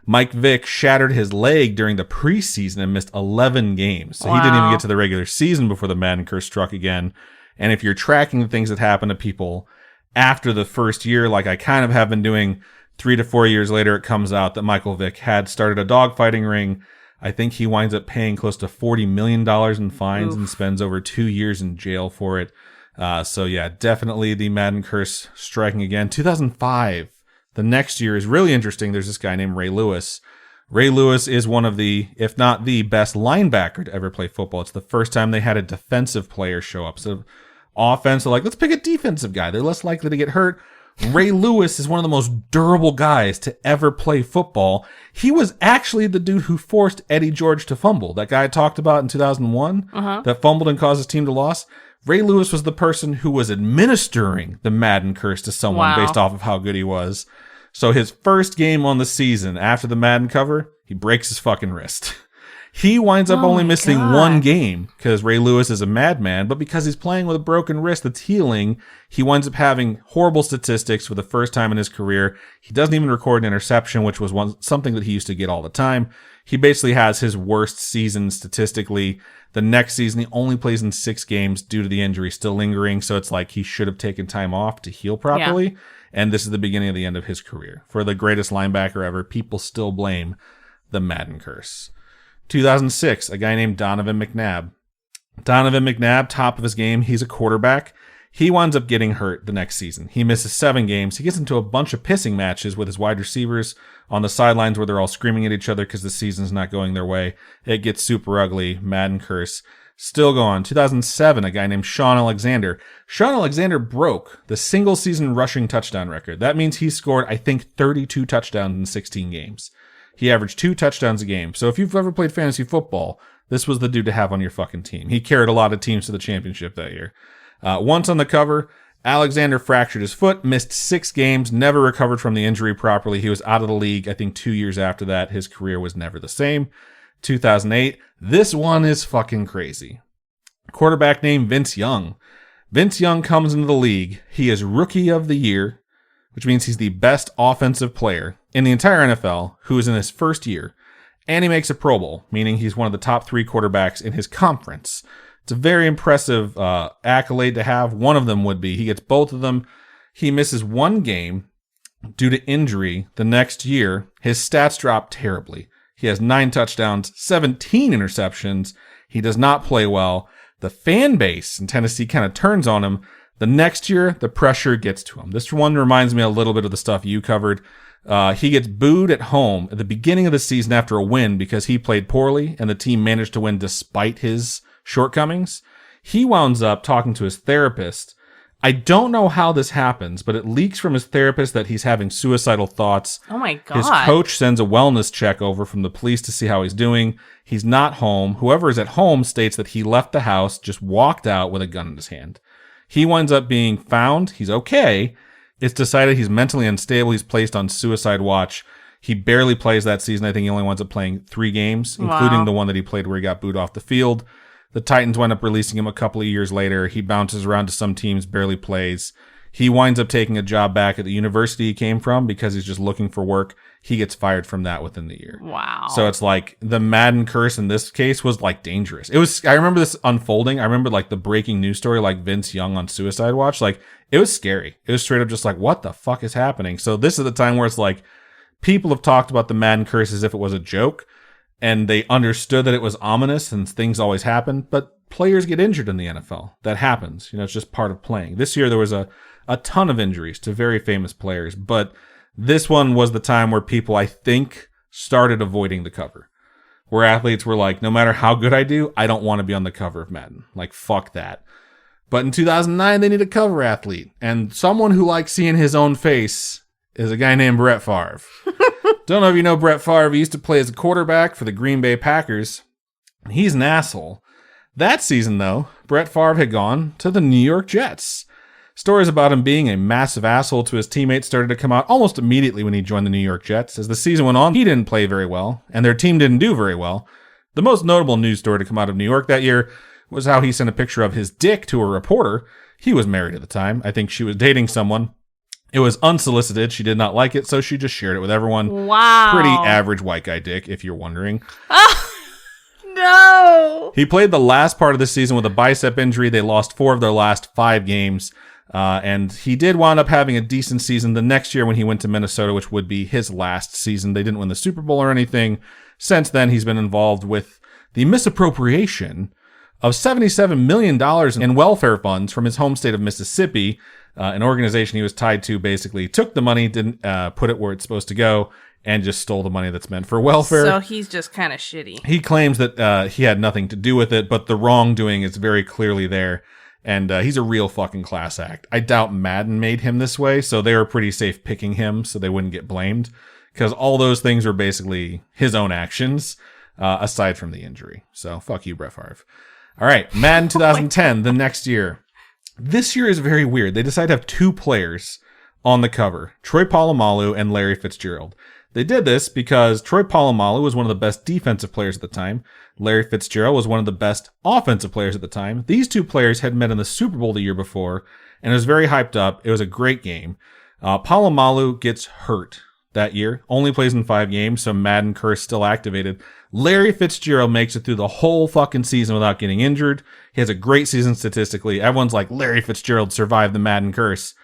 Mike Vick shattered his leg during the preseason and missed 11 games. So He didn't even get to the regular season before the Madden curse struck again. And if you're tracking the things that happen to people after the first year, like I kind of have been doing, 3 to 4 years later, it comes out that Michael Vick had started a dogfighting ring. I think he winds up paying close to $40 million in fines and spends over 2 years in jail for it. So yeah, definitely the Madden curse striking again. 2005, the next year is really interesting. There's this guy named Ray Lewis. Ray Lewis is one of the, if not the best linebacker to ever play football. It's the first time they had a defensive player show up. So offense, like, let's pick a defensive guy. They're less likely to get hurt. Ray Lewis is one of the most durable guys to ever play football. He was actually the dude who forced Eddie George to fumble. That guy I talked about in 2001 that fumbled and caused his team to lose. Ray Lewis was the person who was administering the Madden curse to someone based off of how good he was. So his first game on the season after the Madden cover, he breaks his fucking wrist. He winds up
Oh
only
my
missing
God.
one game because Ray Lewis is a madman, but because he's playing with a broken wrist that's healing, he winds up having horrible statistics for the first time in his career. He doesn't even record an interception, which was something that he used to get all the time. He basically has his worst season statistically. The next season, he only plays in 6 games due to the injury still lingering, so it's like he should have taken time off to heal properly. Yeah. And this is the beginning of the end of his career. For the greatest linebacker ever, people still blame the Madden curse. 2006, a guy named Donovan McNabb. Donovan McNabb, top of his game, he's a quarterback. He winds up getting hurt the next season. He misses 7 games. He gets into a bunch of pissing matches with his wide receivers on the sidelines where they're all screaming at each other because the season's not going their way. It gets super ugly. Madden curse. Still going. 2007, a guy named Sean Alexander. Sean Alexander broke the single season rushing touchdown record. That means he scored, I think, 32 touchdowns in 16 games. He averaged 2 touchdowns a game. So if you've ever played fantasy football, this was the dude to have on your fucking team. He carried a lot of teams to the championship that year. Once on the cover, Alexander fractured his foot, missed 6 games, never recovered from the injury properly. He was out of the league. I think 2 years after that, his career was never the same. 2008, this one is fucking crazy. Quarterback named Vince Young. Vince Young comes into the league. He is rookie of the year, which means he's the best offensive player in the entire NFL who is in his first year. And he makes a Pro Bowl, meaning he's one of the top 3 quarterbacks in his conference. It's a very impressive accolade to have. One of them would be he gets both of them. He misses 1 game due to injury the next year. His stats drop terribly. He has 9 touchdowns, 17 interceptions. He does not play well. The fan base in Tennessee kind of turns on him. The next year, the pressure gets to him. This one reminds me a little bit of the stuff you covered. He gets booed at home at the beginning of the season after a win because he played poorly and the team managed to win despite his shortcomings. He wounds up talking to his therapist. I don't know how this happens, but it leaks from his therapist that he's having suicidal thoughts.
Oh my God.
His coach sends a wellness check over from the police to see how he's doing. He's not home. Whoever is at home states that he left the house, just walked out with a gun in his hand. He winds up being found. He's okay. It's decided he's mentally unstable. He's placed on suicide watch. He barely plays that season. I think he only winds up playing 3 games, including the one that he played where he got booed off the field. The Titans wind up releasing him a couple of years later. He bounces around to some teams, barely plays. He winds up taking a job back at the university he came from because he's just looking for work. He gets fired from that within the year.
Wow.
So it's like the Madden curse in this case was like dangerous. I remember this unfolding. I remember like the breaking news story, like Vince Young on suicide watch. Like it was scary. It was straight up just like, what the fuck is happening? So this is the time where it's like people have talked about the Madden curse as if it was a joke. And they understood that it was ominous and things always happen, but players get injured in the NFL. That happens. It's just part of playing. This year there was a ton of injuries to very famous players, but this one was the time where people, I think, started avoiding the cover. Where athletes were like, no matter how good I do, I don't want to be on the cover of Madden. Like, fuck that. But in 2009, they need a cover athlete. And someone who likes seeing his own face is a guy named Brett Favre. Don't know if you know Brett Favre. He used to play as a quarterback for the Green Bay Packers. He's an asshole. That season, though, Brett Favre had gone to the New York Jets. Stories about him being a massive asshole to his teammates started to come out almost immediately when he joined the New York Jets. As the season went on, he didn't play very well, and their team didn't do very well. The most notable news story to come out of New York that year was how he sent a picture of his dick to a reporter. He was married at the time. I think she was dating someone. It was unsolicited. She did not like it, so she just shared it with everyone.
Wow.
Pretty average white guy dick, if you're wondering.
No.
He played the last part of the season with a bicep injury. They lost 4 of their last 5 games. And he did wind up having a decent season the next year when he went to Minnesota, which would be his last season. They didn't win the Super Bowl or anything. Since then, he's been involved with the misappropriation of $77 million in welfare funds from his home state of Mississippi. An organization he was tied to basically took the money, didn't put it where it's supposed to go, and just stole the money that's meant for welfare.
So he's just kind of shitty.
He claims that he had nothing to do with it, but the wrongdoing is very clearly there. And he's a real fucking class act. I doubt Madden made him this way, so they were pretty safe picking him so they wouldn't get blamed. Because all those things were basically his own actions, aside from the injury. So fuck you, Brett Favre. All right, Madden 2010, the next year. This year is very weird. They decided to have 2 players on the cover, Troy Polamalu and Larry Fitzgerald. They did this because Troy Polamalu was one of the best defensive players at the time. Larry Fitzgerald was one of the best offensive players at the time. These two players had met in the Super Bowl the year before, and it was very hyped up. It was a great game. Polamalu gets hurt that year, only plays in 5 games, so Madden curse still activated. Larry Fitzgerald makes it through the whole fucking season without getting injured. He has a great season statistically. Everyone's like, Larry Fitzgerald survived the Madden curse.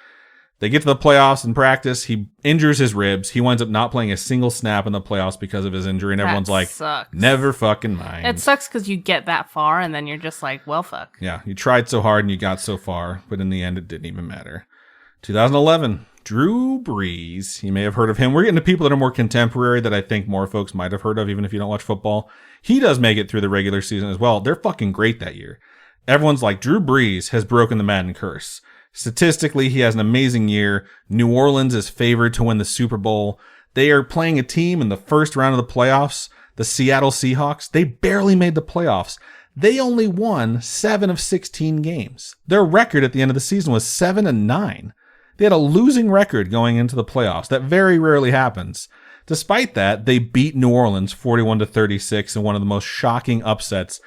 They get to the playoffs in practice. He injures his ribs. He winds up not playing a single snap in the playoffs because of his injury, and everyone's like,
sucks.
Never fucking mind.
It sucks because you get that far, and then you're just like, well, fuck.
Yeah, you tried so hard and you got so far, but in the end, it didn't even matter. 2011, Drew Brees. You may have heard of him. We're getting to people that are more contemporary that I think more folks might have heard of, even if you don't watch football. He does make it through the regular season as well. They're fucking great that year. Everyone's like, Drew Brees has broken the Madden curse. Statistically, he has an amazing year. New Orleans is favored to win the Super Bowl. They are playing a team in the first round of the playoffs, the Seattle Seahawks. They barely made the playoffs. They only won 7 of 16 games. Their record at the end of the season was 7-9. They had a losing record going into the playoffs. That very rarely happens. Despite that, they beat New Orleans 41-36 in one of the most shocking upsets.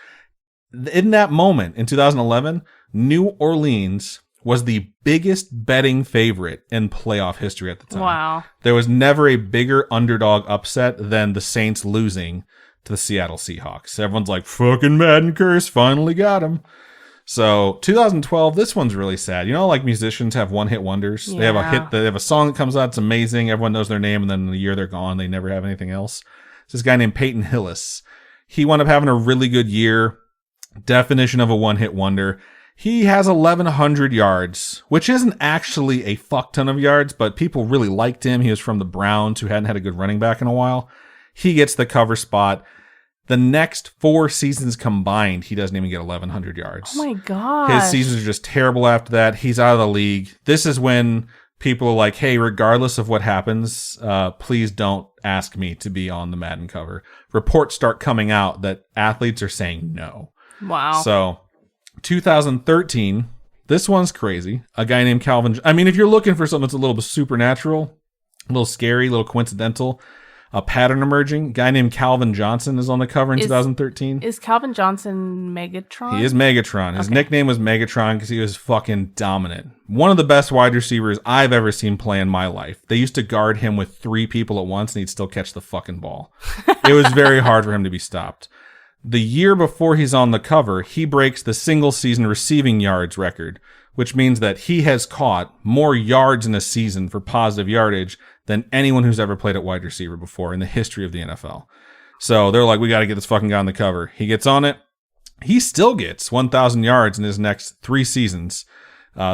In that moment, in 2011, New Orleans was the biggest betting favorite in playoff history at the time.
Wow.
There was never a bigger underdog upset than the Saints losing to the Seattle Seahawks. Everyone's like, fucking Madden curse, finally got him. So 2012, this one's really sad. You know, like musicians have one-hit wonders.
Yeah.
They have a hit, they have a song that comes out, it's amazing. Everyone knows their name, and then in a year they're gone. They never have anything else. It's this guy named Peyton Hillis. He wound up having a really good year. Definition of a one-hit wonder. He has 1,100 yards, which isn't actually a fuck ton of yards, but people really liked him. He was from the Browns, who hadn't had a good running back in a while. He gets the cover spot. The next 4 seasons combined, he doesn't even get 1,100 yards.
Oh my God.
His seasons are just terrible after that. He's out of the league. This is when people are like, hey, regardless of what happens, please don't ask me to be on the Madden cover. Reports start coming out that athletes are saying no.
Wow.
So 2013, this one's crazy. A guy named Calvin. I mean, if you're looking for something that's a little bit supernatural, a little scary, a little coincidental, a pattern emerging, a guy named Calvin Johnson is on the cover in 2013.
Is Calvin Johnson Megatron?
He is Megatron. His nickname was Megatron because he was fucking dominant. One of the best wide receivers I've ever seen play in my life. They used to guard him with 3 people at once and he'd still catch the fucking ball. It was very hard for him to be stopped. The year before he's on the cover, he breaks the single season receiving yards record, which means that he has caught more yards in a season for positive yardage than anyone who's ever played at wide receiver before in the history of the NFL. So they're like, we got to get this fucking guy on the cover. He gets on it. He still gets 1,000 yards in his next 3 seasons.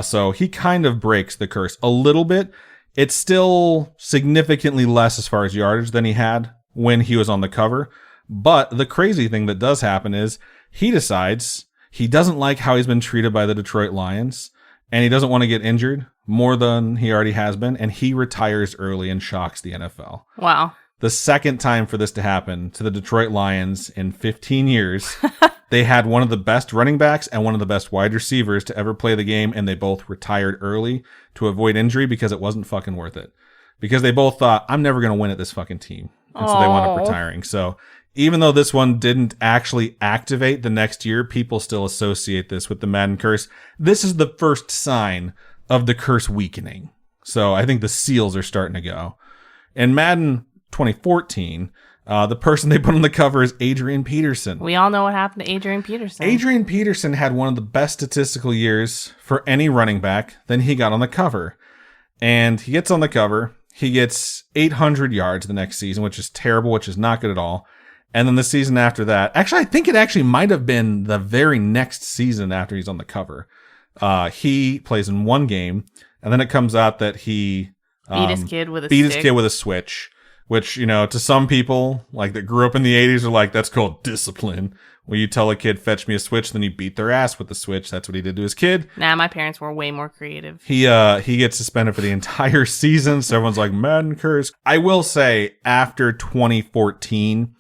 So he kind of breaks the curse a little bit. It's still significantly less as far as yardage than he had when he was on the cover. But the crazy thing that does happen is he decides he doesn't like how he's been treated by the Detroit Lions, and he doesn't want to get injured more than he already has been, and he retires early and shocks the NFL.
Wow.
The second time for this to happen to the Detroit Lions in 15 years, they had one of the best running backs and one of the best wide receivers to ever play the game, and they both retired early to avoid injury because it wasn't fucking worth it. Because they both thought, I'm never going to win at this fucking team. And so they wound up retiring. So even though this one didn't actually activate the next year, people still associate this with the Madden curse. This is the first sign of the curse weakening. So I think the seals are starting to go. In Madden 2014, the person they put on the cover is Adrian Peterson.
We all know what happened to Adrian Peterson.
Adrian Peterson had one of the best statistical years for any running back. Then he got on the cover. And he gets on the cover. He gets 800 yards the next season, which is terrible, which is not good at all. And then the season after that, actually, I think it actually might have been the very next season after he's on the cover. He plays in 1 game, and then it comes out that he
beat his kid with
a switch, which, you know, to some people, like that grew up in the 80s, are like, that's called discipline. Where you tell a kid, fetch me a switch, then you beat their ass with the switch. That's what he did to his kid.
Nah, my parents were way more creative.
He gets suspended for the entire season, so everyone's like, Madden curse. I will say, after 2014,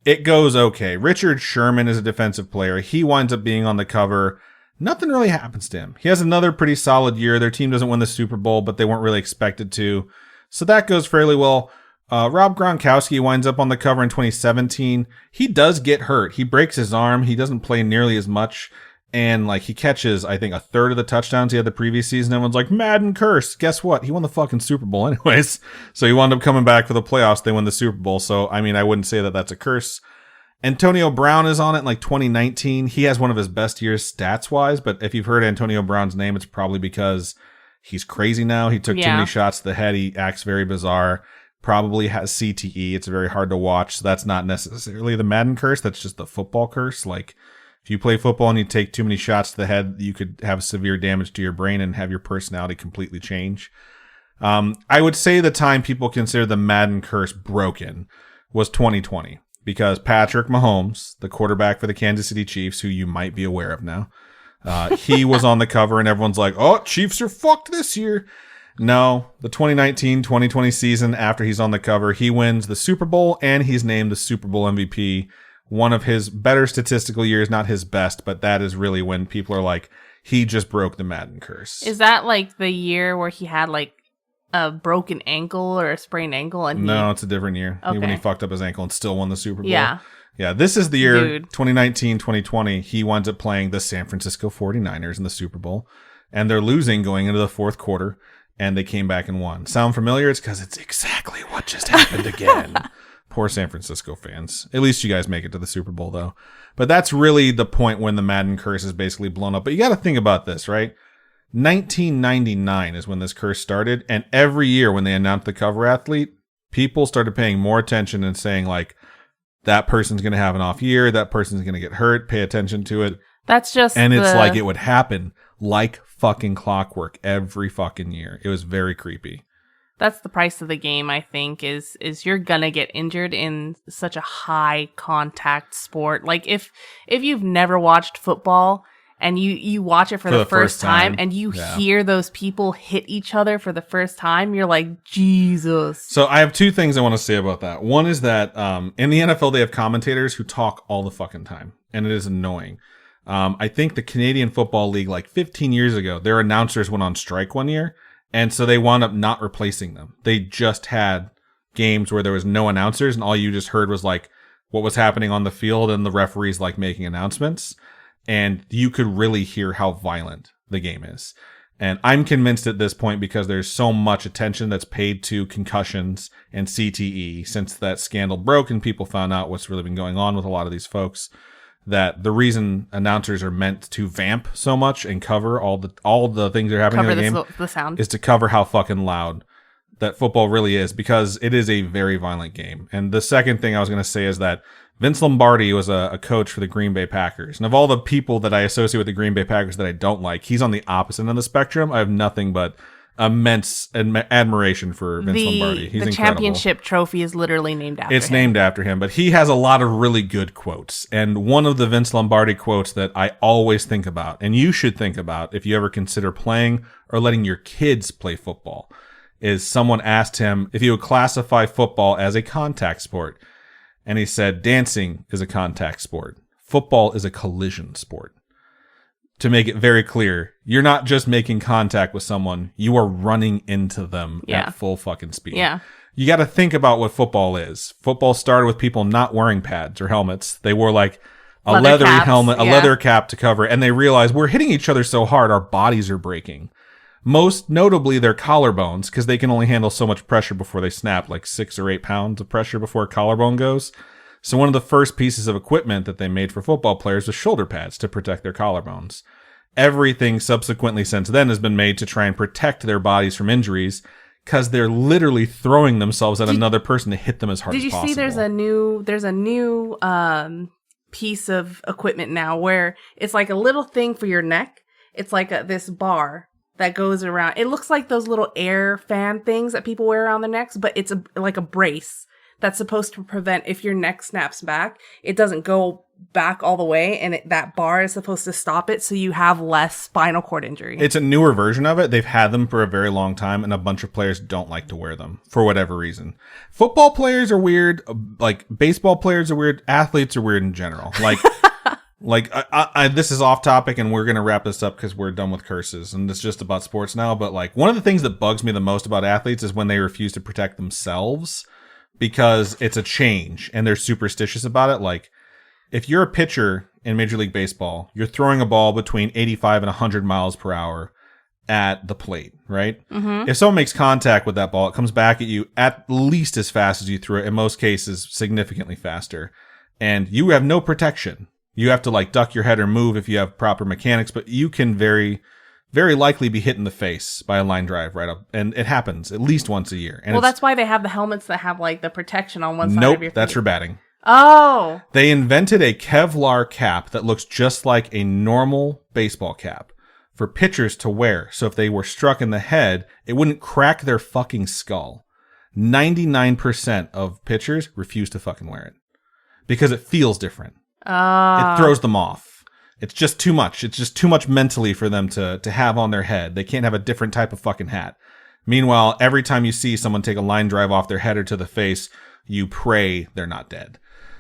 it goes okay. Richard Sherman is a defensive player. He winds up being on the cover. Nothing really happens to him. He has another pretty solid year. Their team doesn't win the Super Bowl, but they weren't really expected to. So that goes fairly well. Rob Gronkowski winds up on the cover in 2017. He does get hurt. He breaks his arm. He doesn't play nearly as much. And like he catches, I think, a third of the touchdowns he had the previous season. Everyone's like, Madden curse. Guess what? He won the fucking Super Bowl anyways. So he wound up coming back for the playoffs. They win the Super Bowl. So, I mean, I wouldn't say that that's a curse. Antonio Brown is on it in like 2019. He has one of his best years stats-wise. But if you've heard Antonio Brown's name, it's probably because he's crazy now. He took too many shots to the head. He acts very bizarre. Probably has CTE. It's very hard to watch. So that's not necessarily the Madden curse. That's just the football curse. Like, if you play football and you take too many shots to the head, you could have severe damage to your brain and have your personality completely change. I would say the time people consider the Madden curse broken was 2020 because Patrick Mahomes, the quarterback for the Kansas City Chiefs, who you might be aware of now, he was on the cover and everyone's like, oh, Chiefs are fucked this year. No, the 2019-2020 season after he's on the cover, he wins the Super Bowl and he's named the Super Bowl MVP. One of his better statistical years, not his best, but that is really when people are like, he just broke the Madden curse.
Is that like the year where he had like a broken ankle or a sprained ankle? And
No, it's a different year.
Okay.
When he fucked up his ankle and still won the Super Bowl.
Yeah.
Yeah, this is the year, 2019-2020, he winds up playing the San Francisco 49ers in the Super Bowl. And they're losing going into the fourth quarter, and they came back and won. Sound familiar? It's because it's exactly what just happened again. Poor San Francisco fans. At least you guys make it to the Super Bowl, though. But that's really the point when the Madden curse is basically blown up. But you got to think about this, right? 1999 is when this curse started. And every year when they announced the cover athlete, people started paying more attention and saying, like, that person's going to have an off year. That person's going to get hurt. Pay attention to it.
That's just
And it's like it would happen like fucking clockwork every fucking year. It was very creepy.
That's the price of the game, I think, is you're gonna get injured in such a high contact sport. Like if you've never watched football and you watch it for the first time and you hear those people hit each other for the first time, you're like, Jesus.
So I have two things I want to say about that. One is that in the NFL, they have commentators who talk all the fucking time, and it is annoying. I think the Canadian Football League, like 15 years ago, their announcers went on strike one year. And so they wound up not replacing them. They just had games where there was no announcers and all you just heard was like what was happening on the field and the referees like making announcements. And you could really hear how violent the game is. And I'm convinced at this point, because there's so much attention that's paid to concussions and CTE since that scandal broke and people found out what's really been going on with a lot of these folks, that the reason announcers are meant to vamp so much and cover all the things that are happening in the game
the sound
is to cover how fucking loud that football really is, because it is a very violent game. And the second thing I was going to say is that Vince Lombardi was a coach for the Green Bay Packers. And of all the people that I associate with the Green Bay Packers that I don't like, he's on the opposite end of the spectrum. I have nothing but immense admiration for Vince Lombardi. He's incredible.
Championship trophy is literally named after him.
It's named after him, but he has a lot of really good quotes. And one of the Vince Lombardi quotes that I always think about, and you should think about if you ever consider playing or letting your kids play football, is someone asked him if he would classify football as a contact sport. And he said, dancing is a contact sport. Football is a collision sport. To make it very clear, you're not just making contact with someone, you are running into them at full fucking speed.
Yeah.
You got to think about what football is. Football started with people not wearing pads or helmets. They wore like a leathery helmet, a leather cap to cover, and they realized we're hitting each other so hard, our bodies are breaking. Most notably their collarbones, because they can only handle so much pressure before they snap, like 6 or 8 pounds of pressure before a collarbone goes. So one of the first pieces of equipment that they made for football players was shoulder pads to protect their collarbones. Everything subsequently since then has been made to try and protect their bodies from injuries, because they're literally throwing themselves at another person to hit them as hard as possible. Did you
see there's a new piece of equipment now where it's like a little thing for your neck. It's like this bar that goes around. It looks like those little air fan things that people wear around their necks, but it's like a brace that's supposed to prevent, if your neck snaps back, it doesn't go back all the way, and that bar is supposed to stop it so you have less spinal cord injury.
It's a newer version of it. They've had them for a very long time, and a bunch of players don't like to wear them for whatever reason. Football players are weird. Like, baseball players are weird. Athletes are weird in general. Like, this is off topic, and we're going to wrap this up because we're done with curses, and it's just about sports now. But, like, one of the things that bugs me the most about athletes is when they refuse to protect themselves because it's a change and they're superstitious about it. Like, if you're a pitcher in Major League Baseball, you're throwing a ball between 85 and 100 miles per hour at the plate, right?
Mm-hmm.
If someone makes contact with that ball, it comes back at you at least as fast as you threw it, in most cases significantly faster. And you have no protection. You have to like duck your head or move if you have proper mechanics, but you can very, very likely be hit in the face by a line drive right up. And it happens at least once a year. And
well, that's why they have the helmets that have like the protection on one side of your feet.
Nope, that's for batting.
Oh.
They invented a Kevlar cap that looks just like a normal baseball cap for pitchers to wear. So if they were struck in the head, it wouldn't crack their fucking skull. 99% of pitchers refuse to fucking wear it because it feels different. It throws them off. It's just too much. It's just too much mentally for them to have on their head. They can't have a different type of fucking hat. Meanwhile, every time you see someone take a line drive off their head or to the face, you pray they're not dead.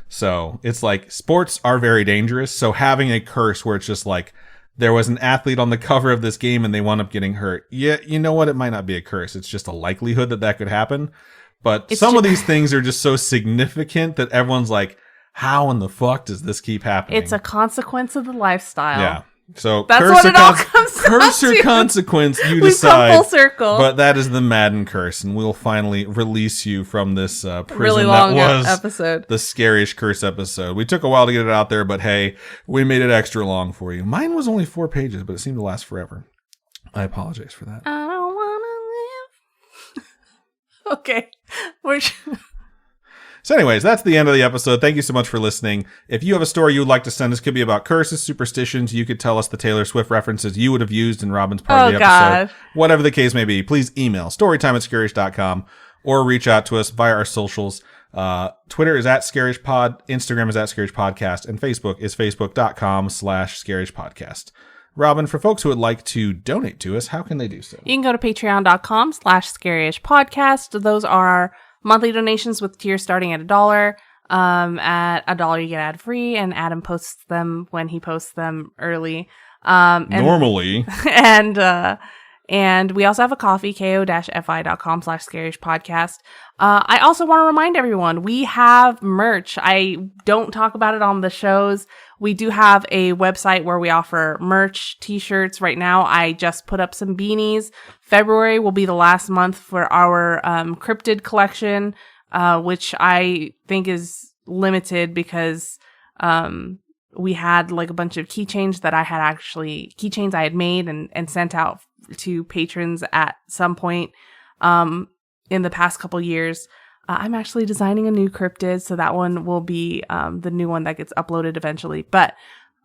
So it's like sports are very dangerous. So having a curse where it's just like there was an athlete on the cover of this game and they wound up getting hurt. Yeah, you know what? It might not be a curse. It's just a likelihood that could happen. But some of these things are just so significant that everyone's like, how in the fuck does this keep happening?
It's a consequence of the lifestyle.
Yeah. So
that's what it all comes down to.
Curse or consequence, you decide.
We've come full circle.
But that is the Madden curse, and we'll finally release you from this prison
really long
that was
episode.
The Scaryish curse episode. We took a while to get it out there, but hey, we made it extra long for you. Mine was only 4 pages, but it seemed to last forever. I apologize for that.
I don't want to live. Okay.
So anyways, that's the end of the episode. Thank you so much for listening. If you have a story you would like to send us, could be about curses, superstitions. You could tell us the Taylor Swift references you would have used in Robin's part of the episode. God. Whatever the case may be, please email storytime@scaryish.com or reach out to us via our socials. Twitter is @ScarishPod, Instagram is @ScarishPodcast, and Facebook is facebook.com/ScarishPodcast. Robin, for folks who would like to donate to us, how can they do so?
You can go to patreon.com/ScarishPodcast. Those are monthly donations with tiers starting at $1. At $1 you get ad free, and Adam posts them when he posts them early.
Normally.
And we also have a coffee, ko-fi.com/ScarishPodcast. I also want to remind everyone, we have merch. I don't talk about it on the shows. We do have a website where we offer merch, t-shirts. Right now, I just put up some beanies. February will be the last month for our cryptid collection, which I think is limited because we had like a bunch of keychains I had made and sent out to patrons at some point in the past couple years. I'm actually designing a new cryptid, so that one will be the new one that gets uploaded eventually. But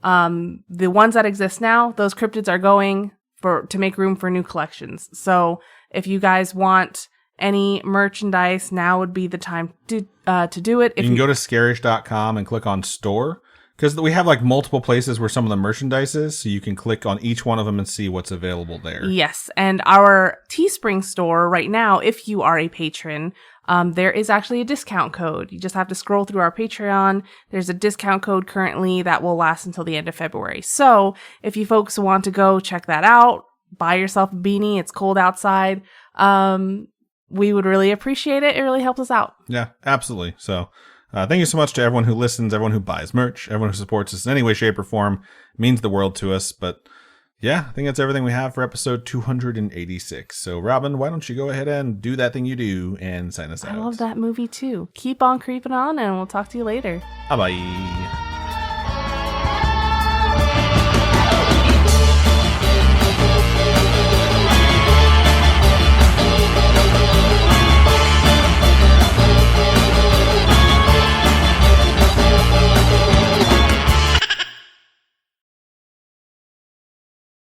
the ones that exist now, those cryptids are going to make room for new collections. So if you guys want any merchandise, now would be the time to do it.
You can go to Scaryish.com and click on store, because we have like multiple places where some of the merchandise is, so you can click on each one of them and see what's available there.
Yes, and our Teespring store right now, if you are a patron, there is actually a discount code. You just have to scroll through our Patreon. There's a discount code currently that will last until the end of February. So if you folks want to go check that out, buy yourself a beanie. It's cold outside. We would really appreciate it. It really helps us out.
Yeah, absolutely. So thank you so much to everyone who listens, everyone who buys merch, everyone who supports us in any way, shape, or form. It means the world to us. But yeah, I think that's everything we have for episode 286. So Robin, why don't you go ahead and do that thing you do and sign us out?
I love that movie too. Keep on creeping on, and we'll talk to you later.
Bye-bye.